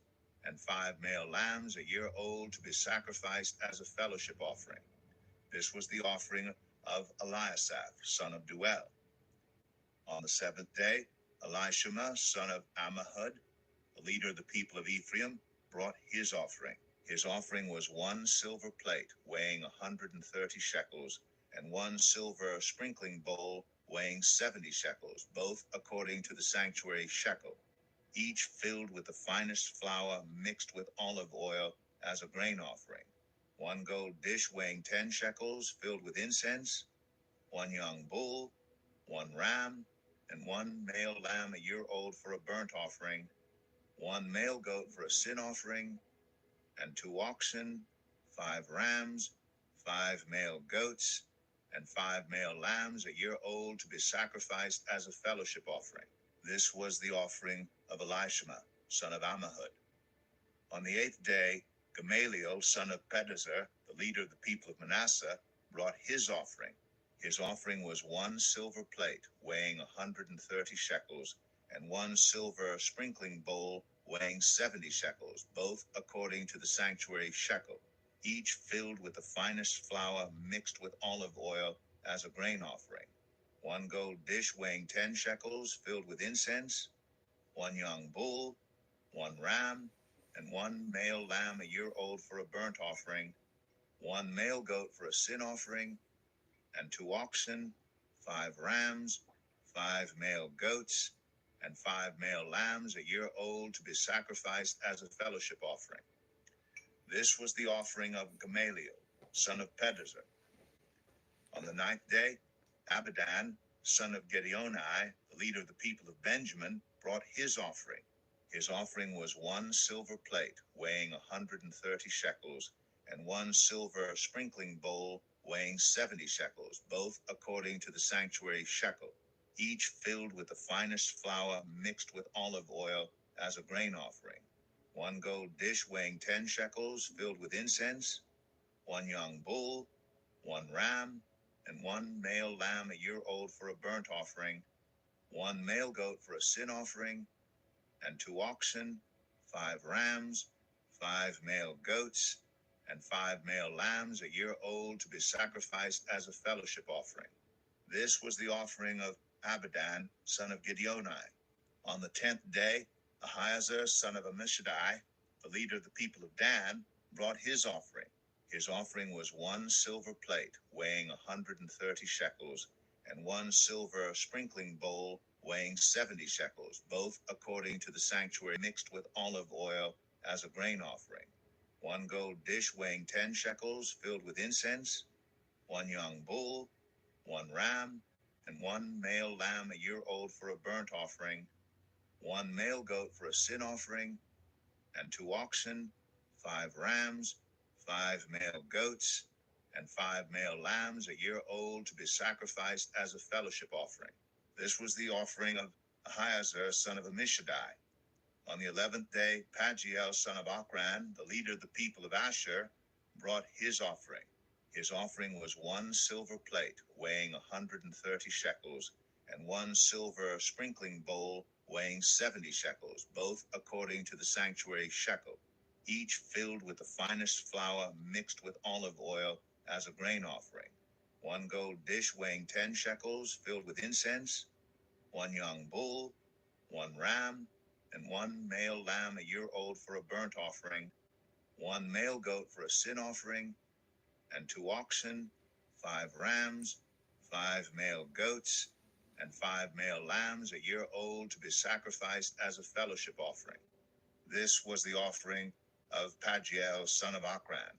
and 5 male lambs a year old to be sacrificed as a fellowship offering. This was the offering of Eliasaph, son of Duel. On the 7th day, Elishama, son of Ammihud, the leader of the people of Ephraim, brought his offering. His offering was 1 silver plate weighing 130 shekels, and 1 silver sprinkling bowl weighing 70 shekels, both according to the sanctuary shekel, each filled with the finest flour mixed with olive oil as a grain offering. 1 gold dish weighing 10 shekels filled with incense, 1 young bull, 1 ram, and 1 male lamb a year old for a burnt offering, 1 male goat for a sin offering, and 2 oxen, 5 rams, 5 male goats, and 5 male lambs a year old to be sacrificed as a fellowship offering. This was the offering of Elishama, son of Ammihud. On the 8th day, Gamaliel, son of Pedazur, the leader of the people of Manasseh, brought his offering. His offering was 1 silver plate weighing 130 shekels, and 1 silver sprinkling bowl weighing 70 shekels, both according to the sanctuary shekel, each filled with the finest flour mixed with olive oil as a grain offering. 1 gold dish weighing 10 shekels filled with incense, 1 young bull, 1 ram, and 1 male lamb a year old for a burnt offering, 1 male goat for a sin offering, and 2 oxen, 5 rams, 5 male goats, and 5 male lambs a year old to be sacrificed as a fellowship offering. This was the offering of Gamaliel, son of Pedazur. On the 9th day, Abidan, son of Gideoni, the leader of the people of Benjamin, brought his offering. His offering was 1 silver plate weighing 130 shekels, and 1 silver sprinkling bowl weighing 70 shekels, both according to the sanctuary shekel, each filled with the finest flour mixed with olive oil as a grain offering. 1 gold dish weighing 10 shekels filled with incense, 1 young bull, 1 ram, and 1 male lamb a year old for a burnt offering, 1 male goat for a sin offering, and 2 oxen, 5 rams, 5 male goats, and 5 male lambs a year old to be sacrificed as a fellowship offering. This was the offering of Abidan, son of Gideoni. On the 10th day, Ahiezer, son of Ammishaddai, the leader of the people of Dan, brought his offering. His offering was 1 silver plate, weighing 130 shekels, and 1 silver sprinkling bowl, weighing 70 shekels, both according to the sanctuary, mixed with olive oil as a grain offering. 1 gold dish weighing 10 shekels, filled with incense, 1 young bull, 1 ram, and 1 male lamb a year old for a burnt offering, 1 male goat for a sin offering, and 2 oxen, 5 rams, 5 male goats, and 5 male lambs a year old to be sacrificed as a fellowship offering. This was the offering of Ahiezer, son of Ammishaddai. On the 11th day, Pagiel, son of Ochran, the leader of the people of Asher, brought his offering. His offering was 1 silver plate, weighing 130 shekels, and 1 silver sprinkling bowl, weighing 70 shekels, both according to the sanctuary shekel, each filled with the finest flour mixed with olive oil as a grain offering. 1 gold dish weighing 10 shekels, filled with incense, 1 young bull, 1 ram, and 1 male lamb a year old for a burnt offering, 1 male goat for a sin offering, and 2 oxen, 5 rams, 5 male goats, and 5 male lambs a year old to be sacrificed as a fellowship offering. This was the offering of Pagiel, son of Ochran.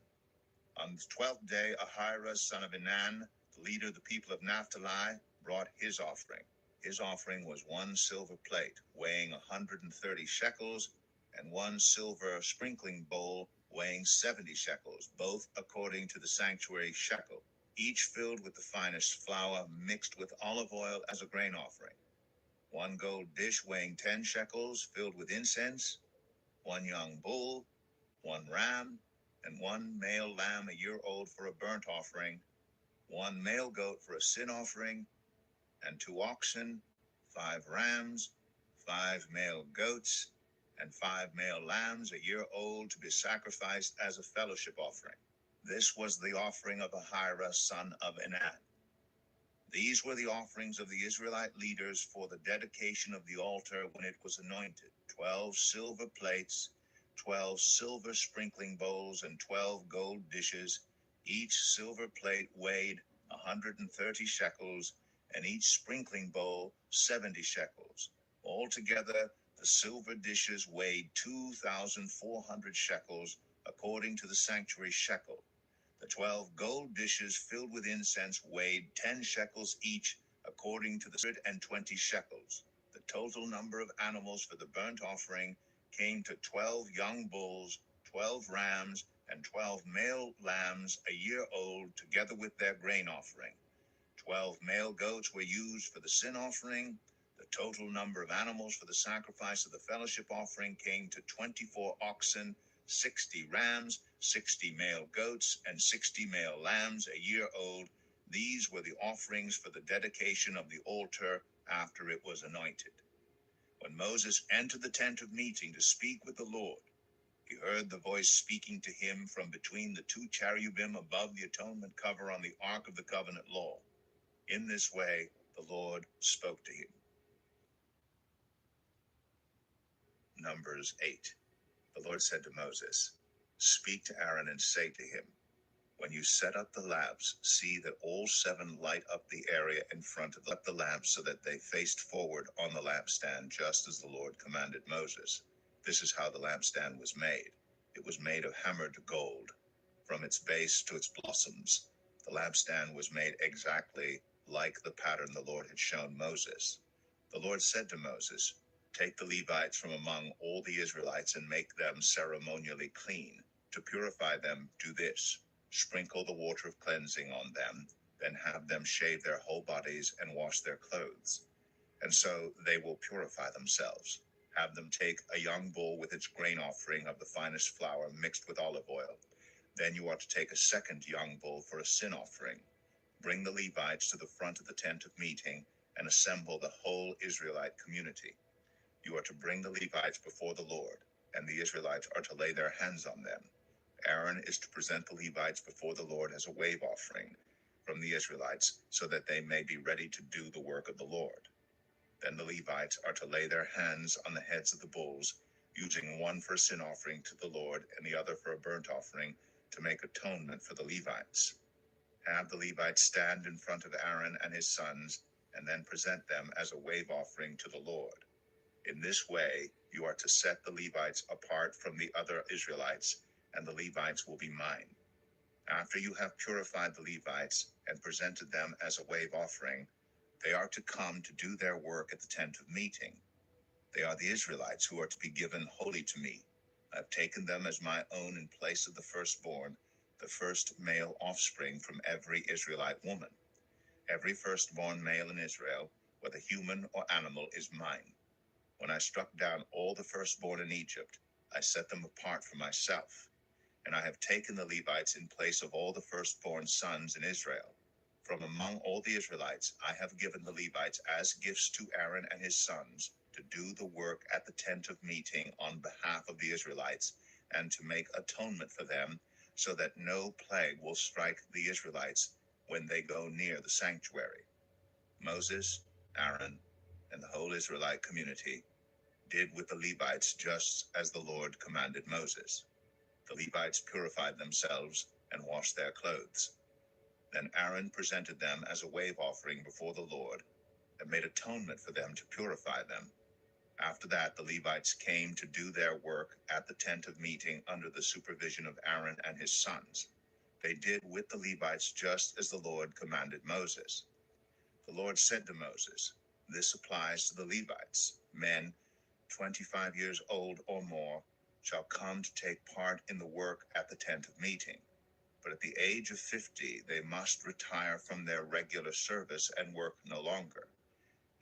On the 12th day, Ahira, son of Enan, the leader of the people of Naphtali, brought his offering. His offering was 1 silver plate, weighing 130 shekels, and 1 silver sprinkling bowl, weighing 70 shekels, both according to the sanctuary shekel, each filled with the finest flour mixed with olive oil as a grain offering. 1 gold dish weighing 10 shekels, filled with incense, 1 young bull, 1 ram, and 1 male lamb a year old for a burnt offering, 1 male goat for a sin offering, and 2 oxen, 5 rams, 5 male goats, and 5 male lambs a year old to be sacrificed as a fellowship offering. This was the offering of Ahira, son of Enan. These were the offerings of the Israelite leaders for the dedication of the altar when it was anointed: 12 silver plates, 12 silver sprinkling bowls, and 12 gold dishes. Each silver plate weighed 130 shekels, and each sprinkling bowl 70 shekels. Altogether, the silver dishes weighed 2,400 shekels, according to the sanctuary shekel. The 12 gold dishes filled with incense weighed 10 shekels each, according to the 120 shekels. The total number of animals for the burnt offering came to 12 young bulls, 12 rams, and 12 male lambs a year old, together with their grain offering. 12 male goats were used for the sin offering. The total number of animals for the sacrifice of the fellowship offering came to 24 oxen, 60 rams, 60 male goats, and 60 male lambs a year old. These were the offerings for the dedication of the altar after it was anointed. When Moses entered the tent of meeting to speak with the Lord, he heard the voice speaking to him from between the 2 cherubim above the atonement cover on the ark of the covenant law. In this way, the Lord spoke to him. Numbers 8. The Lord said to Moses, "Speak to Aaron and say to him, when you set up the lamps, see that all 7 light up the area in front of the lamps so that they faced forward on the lampstand, just as the Lord commanded Moses. This is how the lampstand was made. It was made of hammered gold, from its base to its blossoms. The lampstand was made exactly like the pattern the Lord had shown Moses. The Lord said to Moses, take the Levites from among all the Israelites and make them ceremonially clean. To purify them, do this: sprinkle the water of cleansing on them, then have them shave their whole bodies and wash their clothes. And so they will purify themselves. Have them take a young bull with its grain offering of the finest flour mixed with olive oil. Then you are to take a second young bull for a sin offering. Bring the Levites to the front of the tent of meeting and assemble the whole Israelite community. You are to bring the Levites before the Lord. and the Israelites are to lay their hands on them. Aaron is to present the Levites before the Lord as a wave offering from the Israelites, so that they may be ready to do the work of the Lord. Then the Levites are to lay their hands on the heads of the bulls, using one for a sin offering to the Lord and the other for a burnt offering, to make atonement for the Levites. Have the Levites stand in front of Aaron and his sons, and then present them as a wave offering to the Lord. In this way, you are to set the Levites apart from the other Israelites, and the Levites will be mine. After you have purified the Levites and presented them as a wave offering, they are to come to do their work at the tent of meeting. They are the Israelites who are to be given wholly to me. I have taken them as my own in place of the firstborn, the first male offspring from every Israelite woman. Every firstborn male in Israel, whether human or animal, is mine. When I struck down all the firstborn in Egypt, I set them apart for myself. And I have taken the Levites in place of all the firstborn sons in Israel. From among all the Israelites, I have given the Levites as gifts to Aaron and his sons to do the work at the tent of meeting on behalf of the Israelites, and to make atonement for them, so that no plague will strike the Israelites when they go near the sanctuary. Moses, Aaron, and the whole Israelite community did with the Levites just as the Lord commanded Moses. The Levites purified themselves and washed their clothes. Then Aaron presented them as a wave offering before the Lord, and made atonement for them to purify them. After that, the Levites came to do their work at the tent of meeting under the supervision of Aaron and his sons. They did with the Levites just as the Lord commanded Moses. The Lord said to Moses, "This applies to the Levites. Men 25 years old or more shall come to take part in the work at the tent of meeting. But at the age of 50, they must retire from their regular service and work no longer.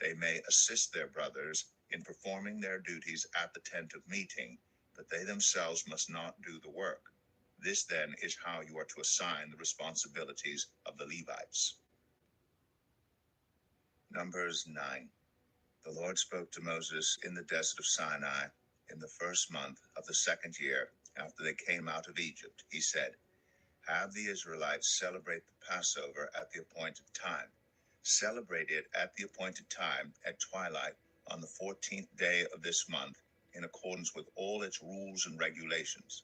They may assist their brothers in performing their duties at the tent of meeting, but they themselves must not do the work. This then is how you are to assign the responsibilities of the Levites." Numbers 9. The Lord spoke to Moses in the desert of Sinai in the first month of the second year after they came out of Egypt. He said, "Have the Israelites celebrate the Passover at the appointed time. Celebrate it at the appointed time at twilight on the 14th day of this month, in accordance with all its rules and regulations."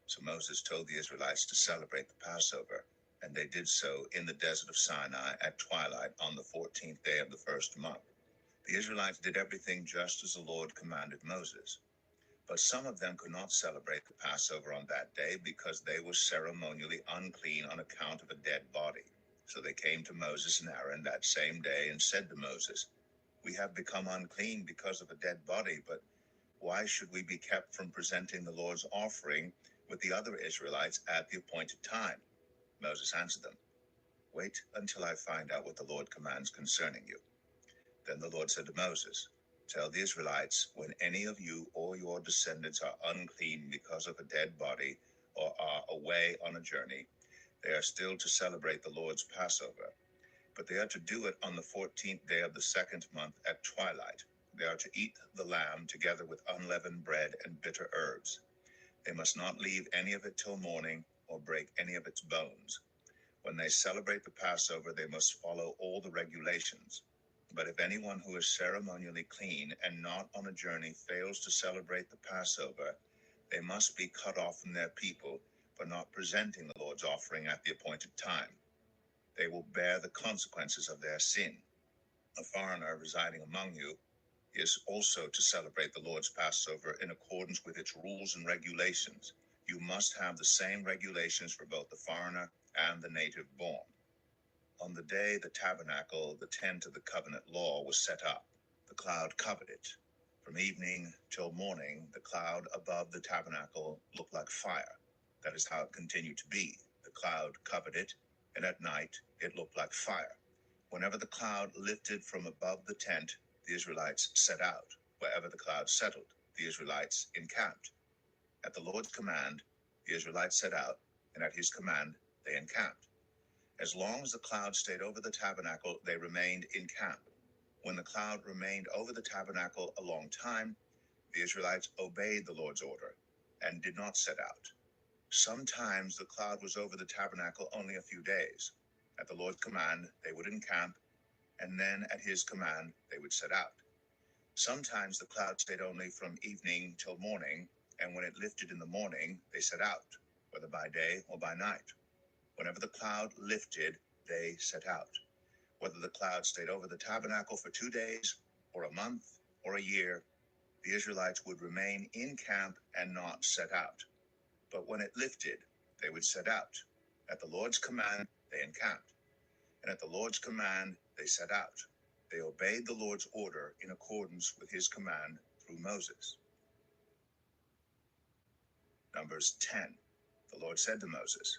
So Moses told the Israelites to celebrate the Passover, and they did so in the desert of Sinai at twilight on the 14th day of the first month. The Israelites did everything just as the Lord commanded Moses. But some of them could not celebrate the Passover on that day because they were ceremonially unclean on account of a dead body. So they came to Moses and Aaron that same day and said to Moses, "We have become unclean because of a dead body, but why should we be kept from presenting the Lord's offering with the other Israelites at the appointed time?" Moses answered them, "Wait until I find out what the Lord commands concerning you." Then the Lord said to Moses, "Tell the Israelites, when any of you or your descendants are unclean because of a dead body or are away on a journey, they are still to celebrate the Lord's Passover. But they are to do it on the 14th day of the second month at twilight. They are to eat the lamb together with unleavened bread and bitter herbs. They must not leave any of it till morning or break any of its bones. When they celebrate the Passover, they must follow all the regulations. But if anyone who is ceremonially clean and not on a journey fails to celebrate the Passover, they must be cut off from their people for not presenting the Lord's offering at the appointed time. They will bear the consequences of their sin. A foreigner residing among you is also to celebrate the Lord's Passover in accordance with its rules and regulations. You must have the same regulations for both the foreigner and the native born. On the day the tabernacle, the tent of the covenant law, was set up, the cloud covered it. From evening till morning, the cloud above the tabernacle looked like fire. That is how it continued to be. The cloud covered it, and at night it looked like fire. Whenever the cloud lifted from above the tent, the Israelites set out. Wherever the cloud settled, the Israelites encamped. At the Lord's command, the Israelites set out, and at his command, they encamped. As long as the cloud stayed over the tabernacle, they remained in camp. When the cloud remained over the tabernacle a long time, The Israelites obeyed the Lord's order and did not set out. Sometimes the cloud was over the tabernacle only a few days. At the Lord's command, they would encamp, and then at his command, they would set out. Sometimes the cloud stayed only from evening till morning, and when it lifted in the morning, they set out, whether by day or by night. Whenever the cloud lifted, they set out. Whether the cloud stayed over the tabernacle for 2 days, or a month, or a year, the Israelites would remain in camp and not set out. But when it lifted, they would set out. At the Lord's command, they encamped, and at the Lord's command, they set out. They obeyed the Lord's order in accordance with his command through Moses. Numbers 10. The Lord said to Moses,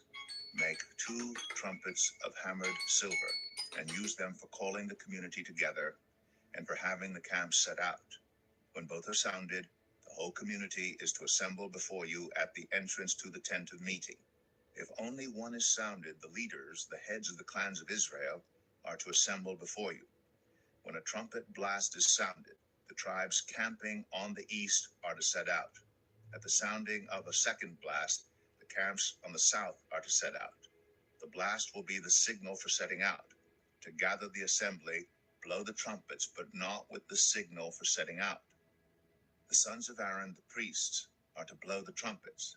"Make 2 trumpets of hammered silver, and use them for calling the community together and for having the camp set out. When both are sounded, the whole community is to assemble before you at the entrance to the tent of meeting. If only one is sounded, the leaders, the heads of the clans of Israel, are to assemble before you. When a trumpet blast is sounded, the tribes camping on the east are to set out. At the sounding of a second blast, the camps on the south are to set out. The blast will be the signal for setting out. To gather the assembly, blow the trumpets, but not with the signal for setting out. The sons of Aaron, the priests, are to blow the trumpets.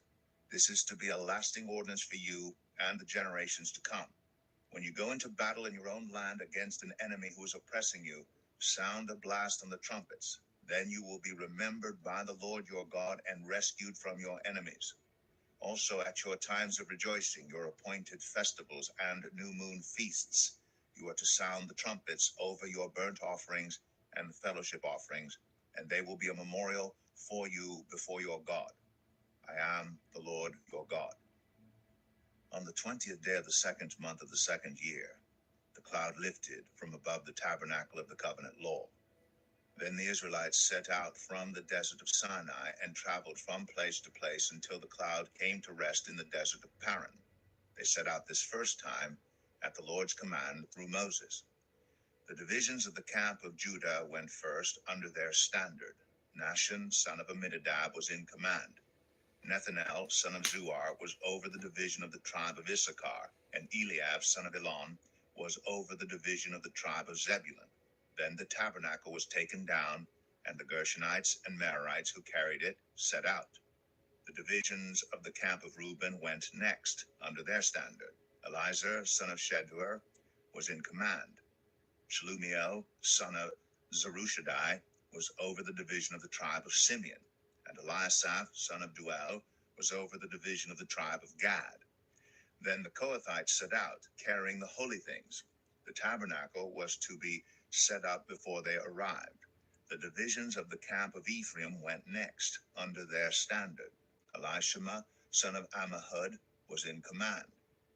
This is to be a lasting ordinance for you and the generations to come. When you go into battle in your own land against an enemy who is oppressing you, sound a blast on the trumpets. Then you will be remembered by the Lord your God and rescued from your enemies. Also at your times of rejoicing, your appointed festivals and new moon feasts, you are to sound the trumpets over your burnt offerings and fellowship offerings, and they will be a memorial for you before your God. I am the Lord your God." On the 20th day of the second month of the second year, the cloud lifted from above the tabernacle of the covenant law. Then the Israelites set out from the desert of Sinai and traveled from place to place until the cloud came to rest in the desert of Paran. They set out this first time at the Lord's command through Moses. The divisions of the camp of Judah went first under their standard. Nahshon, son of Amminadab, was in command. Nethanel, son of Zuar, was over the division of the tribe of Issachar, and Eliab, son of Elon, was over the division of the tribe of Zebulun. Then the tabernacle was taken down, and the Gershonites and Merarites who carried it set out. The divisions of the camp of Reuben went next under their standard. Elizur, son of Shedeur, was in command. Shelumiel, son of Zerushadai, was over the division of the tribe of Simeon, and Eliasaph, son of Duel, was over the division of the tribe of Gad. Then the Kohathites set out, carrying the holy things. The tabernacle was to be set up before they arrived. The divisions of the camp of Ephraim went next, under their standard. Elishama, son of Ammihud, was in command.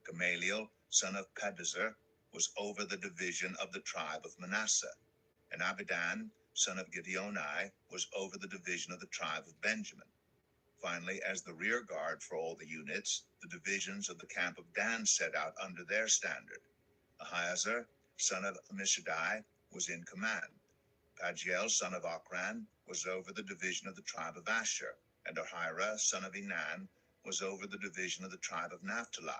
Gamaliel, son of Pedazur, was over the division of the tribe of Manasseh. And Abidan, son of Gideoni, was over the division of the tribe of Benjamin. Finally, as the rear guard for all the units, the divisions of the camp of Dan set out under their standard. Ahiezer, son of Ammishaddai, was in command. Pagiel, son of Ochran, was over the division of the tribe of Asher, and Ahira, son of Enan, was over the division of the tribe of Naphtali.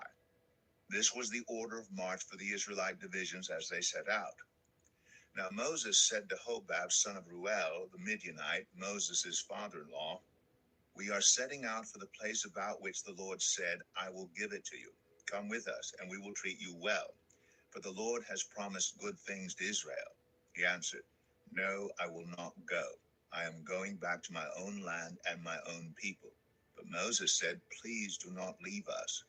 This was the order of march for the Israelite divisions as they set out. Now Moses said to Hobab, son of Ruel, the Midianite, Moses' father-in-law, "We are setting out for the place about which the Lord said, 'I will give it to you.' Come with us, and we will treat you well. For the Lord has promised good things to Israel." He answered, "No, I will not go. I am going back to my own land and my own people." But Moses said, "Please do not leave us.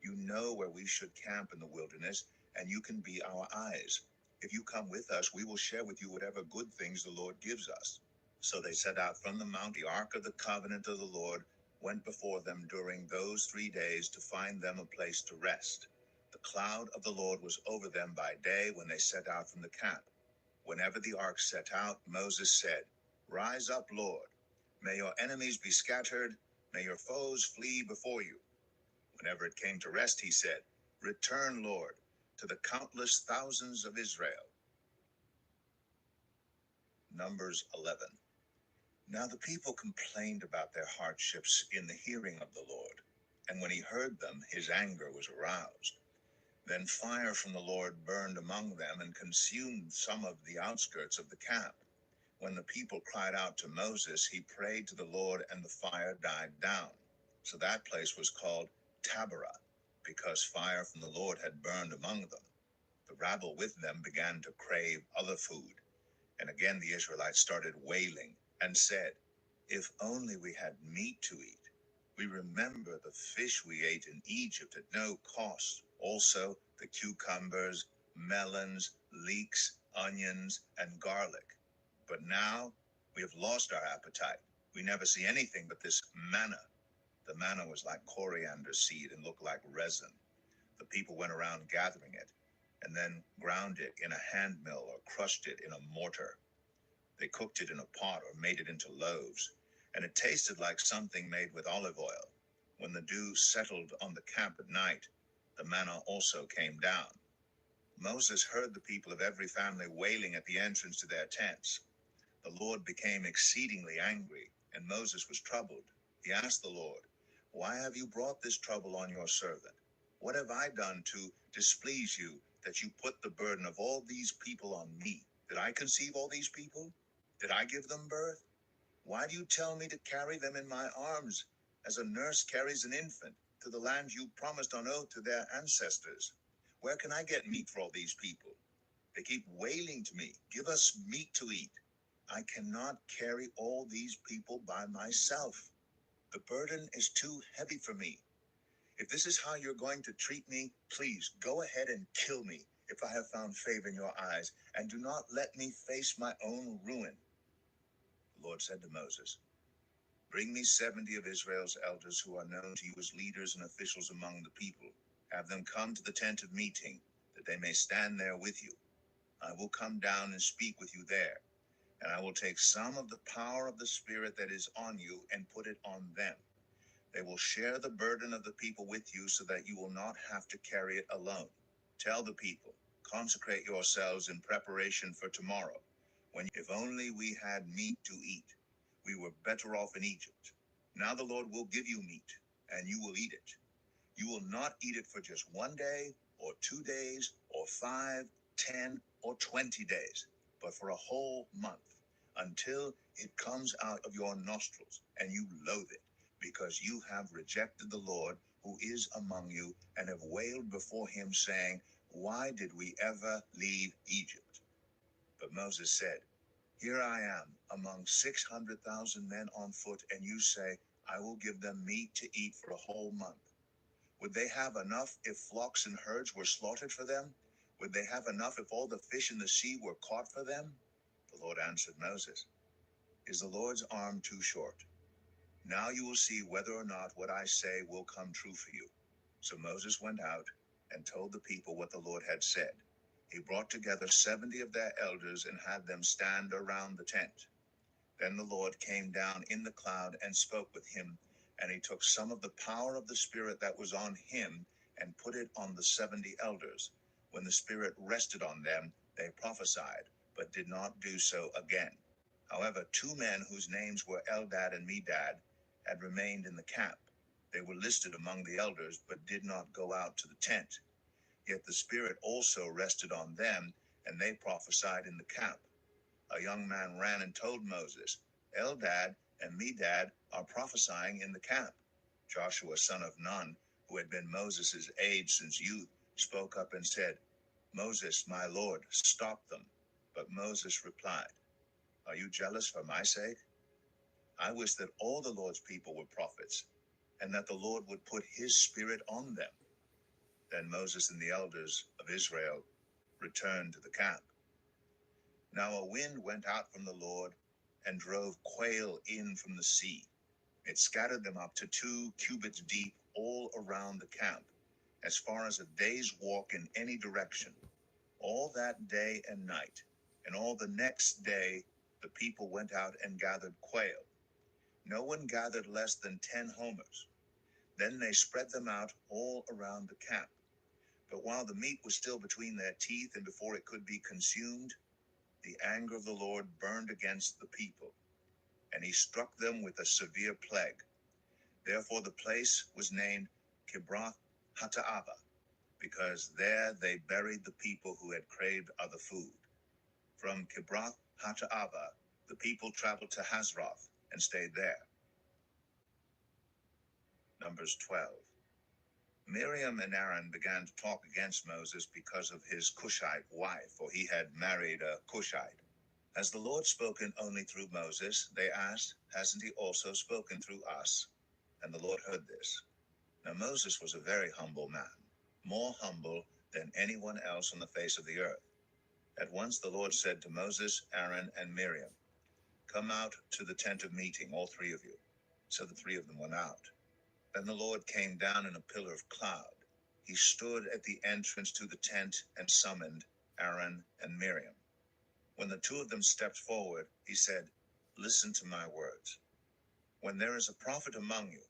You know where we should camp in the wilderness, and you can be our eyes. If you come with us, we will share with you whatever good things the Lord gives us." So they set out from the mount. The ark of the covenant of the Lord went before them during those 3 days to find them a place to rest. The cloud of the Lord was over them by day when they set out from the camp. Whenever the ark set out, Moses said, "Rise up, Lord. May your enemies be scattered. May your foes flee before you." Whenever it came to rest, he said, "Return, Lord, to the countless thousands of Israel." Numbers 11. Now the people complained about their hardships in the hearing of the Lord, and when he heard them, his anger was aroused. Then fire from the Lord burned among them and consumed some of the outskirts of the camp. When the people cried out to Moses, he prayed to the Lord, and the fire died down. So that place was called Taberah, because fire from the Lord had burned among them. The rabble with them began to crave other food. And again the Israelites started wailing and said, "If only we had meat to eat. We remember the fish we ate in Egypt at no cost, also the cucumbers, melons, leeks, onions, and garlic. But now we have lost our appetite. We never see anything but this manna." The manna was like coriander seed and looked like resin. The people went around gathering it, and then ground it in a hand mill or crushed it in a mortar. They cooked it in a pot or made it into loaves, and it tasted like something made with olive oil. When the dew settled on the camp at night, the manna also came down. Moses heard the people of every family wailing at the entrance to their tents. The Lord became exceedingly angry, and Moses was troubled. He asked the Lord, "Why have you brought this trouble on your servant? What have I done to displease you that you put the burden of all these people on me? Did I conceive all these people? Did I give them birth? Why do you tell me to carry them in my arms, as a nurse carries an infant, to the land you promised on oath to their ancestors? Where can I get meat for all these people? They keep wailing to me, 'Give us meat to eat.' I cannot carry all these people by myself. The burden is too heavy for me. If this is how you're going to treat me, please go ahead and kill me if I have found favor in your eyes, and do not let me face my own ruin." The Lord said to Moses, "Bring me 70 of Israel's elders who are known to you as leaders and officials among the people. Have them come to the tent of meeting, that they may stand there with you. I will come down and speak with you there, and I will take some of the power of the Spirit that is on you and put it on them. They will share the burden of the people with you so that you will not have to carry it alone. Tell the people, 'Consecrate yourselves in preparation for tomorrow, when if only we had meat to eat. We were better off in Egypt. Now the Lord will give you meat, and you will eat it. You will not eat it for just 1 day, or 2 days, or 5, 10, or 20 days, but for a whole month, until it comes out of your nostrils, and you loathe it, because you have rejected the Lord who is among you, and have wailed before him, saying, Why did we ever leave Egypt?' But Moses said, 'Here I am among 600,000 men on foot, and you say, I will give them meat to eat for a whole month. Would they have enough if flocks and herds were slaughtered for them? Would they have enough if all the fish in the sea were caught for them?' The Lord answered Moses, 'Is the Lord's arm too short? Now you will see whether or not what I say will come true for you.' So Moses went out and told the people what the Lord had said. He brought together 70 of their elders and had them stand around the tent. Then the Lord came down in the cloud and spoke with him, and he took some of the power of the Spirit that was on him and put it on the 70 elders. When the Spirit rested on them, they prophesied, but did not do so again. However, 2 men whose names were Eldad and Medad had remained in the camp. They were listed among the elders, but did not go out to the tent. Yet the Spirit also rested on them, and they prophesied in the camp. A young man ran and told Moses, 'Eldad and Medad are prophesying in the camp.' Joshua, son of Nun, who had been Moses' aide since youth, spoke up and said, 'Moses, my Lord, stop them.' But Moses replied, 'Are you jealous for my sake? I wish that all the Lord's people were prophets, and that the Lord would put his Spirit on them.' Then Moses and the elders of Israel returned to the camp. Now a wind went out from the Lord and drove quail in from the sea. It scattered them up to 2 cubits deep all around the camp, as far as a day's walk in any direction. All that day and night, and all the next day, the people went out and gathered quail. No one gathered less than 10 homers. Then they spread them out all around the camp. But while the meat was still between their teeth and before it could be consumed, the anger of the Lord burned against the people. and he struck them with a severe plague. Therefore the place was named Kibroth Hattaavah, because there they buried the people who had craved other food. From Kibroth Hattaavah, the people traveled to Hazroth and stayed there. Numbers 12. Miriam and Aaron began to talk against Moses because of his Cushite wife, for he had married a Cushite. Has the Lord spoken only through Moses? They asked. Hasn't he also spoken through us? And the Lord heard this. Now Moses was a very humble man, more humble than anyone else on the face of the earth. At once the Lord said to Moses, Aaron, and Miriam, come out to the tent of meeting, all three of you. So the three of them went out. Then the Lord came down in a pillar of cloud. He stood at the entrance to the tent and summoned Aaron and Miriam. When the two of them stepped forward, he said, listen to my words. When there is a prophet among you,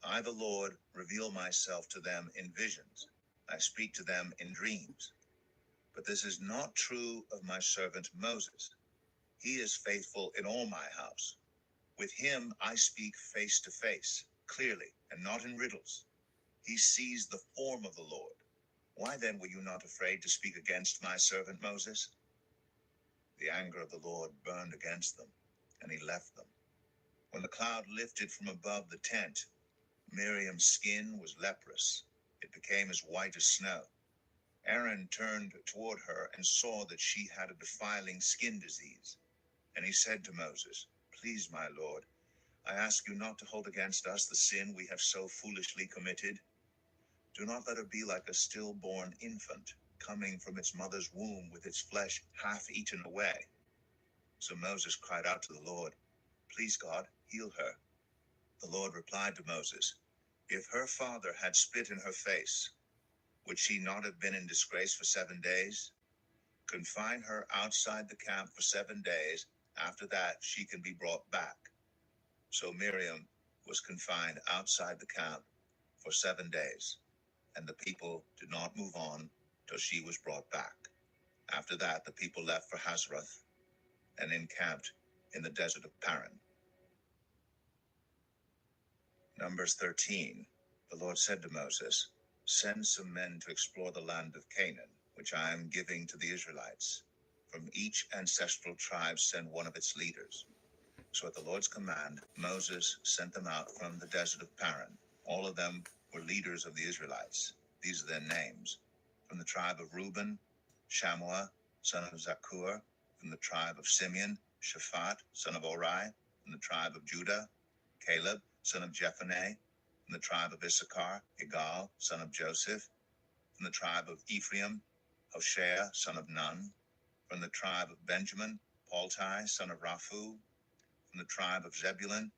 I, the Lord, reveal myself to them in visions. I speak to them in dreams. But this is not true of my servant Moses. He is faithful in all my house. With him I speak face to face, clearly, and not in riddles. He sees the form of the Lord. Why then were you not afraid to speak against my servant Moses? The anger of the Lord burned against them, and he left them. When the cloud lifted from above the tent, Miriam's skin was leprous. It became as white as snow. Aaron turned toward her and saw that she had a defiling skin disease. And he said to Moses, please, my Lord, I ask you not to hold against us the sin we have so foolishly committed. Do not let her be like a stillborn infant, coming from its mother's womb with its flesh half eaten away. So Moses cried out to the Lord, please, God, heal her. The Lord replied to Moses, if her father had spit in her face, would she not have been in disgrace for 7 days? Confine her outside the camp for 7 days. After that, she can be brought back. So Miriam was confined outside the camp for 7 days, and the people did not move on till she was brought back. After that, the people left for Hazroth and encamped in the desert of Paran. Numbers 13. The Lord said to Moses, send some men to explore the land of Canaan, which I am giving to the Israelites. From each ancestral tribe send one of its leaders. So at the Lord's command, Moses sent them out from the desert of Paran. All of them were leaders of the Israelites. These are their names. From the tribe of Reuben, Shammua, son of Zakur. From the tribe of Simeon, Shaphat, son of Ori. From the tribe of Judah, Caleb, son of Jephunneh. From the tribe of Issachar, Igal, son of Joseph. From the tribe of Ephraim, Hoshea, son of Nun. From the tribe of Benjamin, Paltai, son of Raphu. From the tribe of Zebulun,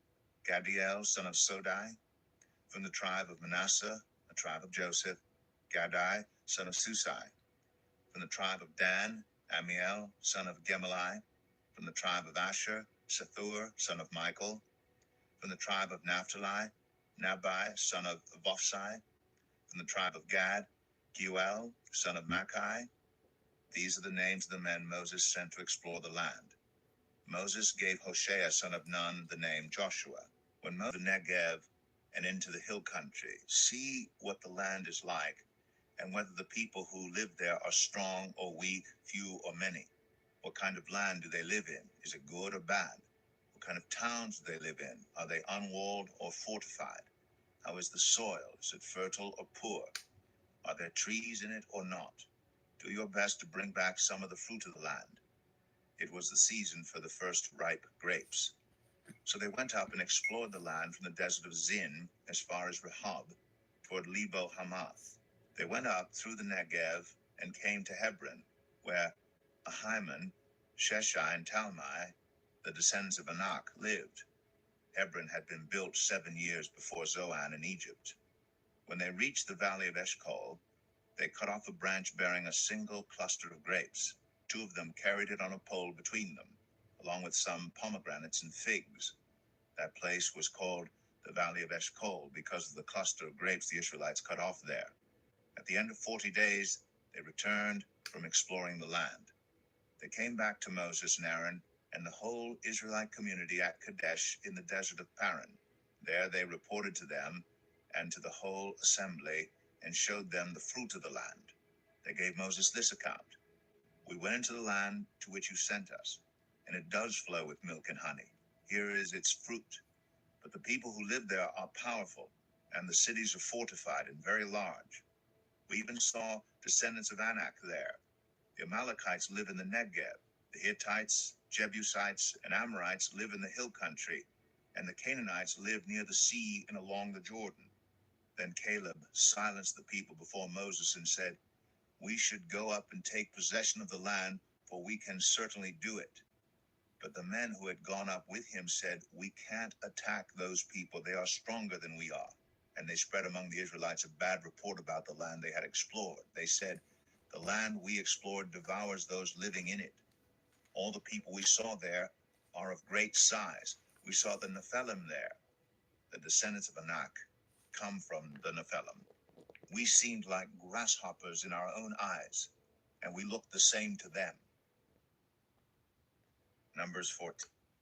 Gadiel, son of Sodai. From the tribe of Manasseh, the tribe of Joseph, Gadai, son of Susai. From the tribe of Dan, Amiel, son of Gemalli. From the tribe of Asher, Sethur, son of Michael. From the tribe of Naphtali, Nabai, son of Vophsi. From the tribe of Gad, Geuel, son of Machi. These are the names of the men Moses sent to explore the land. Moses gave Hoshea, son of Nun, the name Joshua. When Moses went to Negev and into the hill country, see what the land is like, and whether the people who live there are strong or weak, few or many. What kind of land do they live in? Is it good or bad? What kind of towns do they live in? Are they unwalled or fortified? How is the soil? Is it fertile or poor? Are there trees in it or not? Do your best to bring back some of the fruit of the land. It was the season for the first ripe grapes. So they went up and explored the land from the desert of Zin as far as Rehob, toward Lebo Hamath. They went up through the Negev and came to Hebron, where Ahiman, Sheshai, and Talmai, the descendants of Anak, lived. Hebron had been built 7 years before Zoan in Egypt. When they reached the valley of Eshcol, they cut off a branch bearing a single cluster of grapes. 2 of them carried it on a pole between them, along with some pomegranates and figs. That place was called the Valley of Eshcol because of the cluster of grapes the Israelites cut off there. At the end of 40 days, they returned from exploring the land. They came back to Moses and Aaron and the whole Israelite community at Kadesh in the desert of Paran. There they reported to them and to the whole assembly and showed them the fruit of the land. They gave Moses this account: "We went into the land to which you sent us, and it does flow with milk and honey. Here is its fruit. But the people who live there are powerful, and the cities are fortified and very large. We even saw descendants of Anak there. The Amalekites live in the Negev. The Hittites, Jebusites, and Amorites live in the hill country, and the Canaanites live near the sea and along the Jordan." Then Caleb silenced the people before Moses and said, "We should go up and take possession of the land, for we can certainly do it." But the men who had gone up with him said, "We can't attack those people. They are stronger than we are." And they spread among the Israelites a bad report about the land they had explored. They said, "The land we explored devours those living in it. All the people we saw there are of great size. We saw the Nephilim there. The descendants of Anak come from the Nephilim. We seemed like grasshoppers in our own eyes, and we looked the same to them." Numbers 14.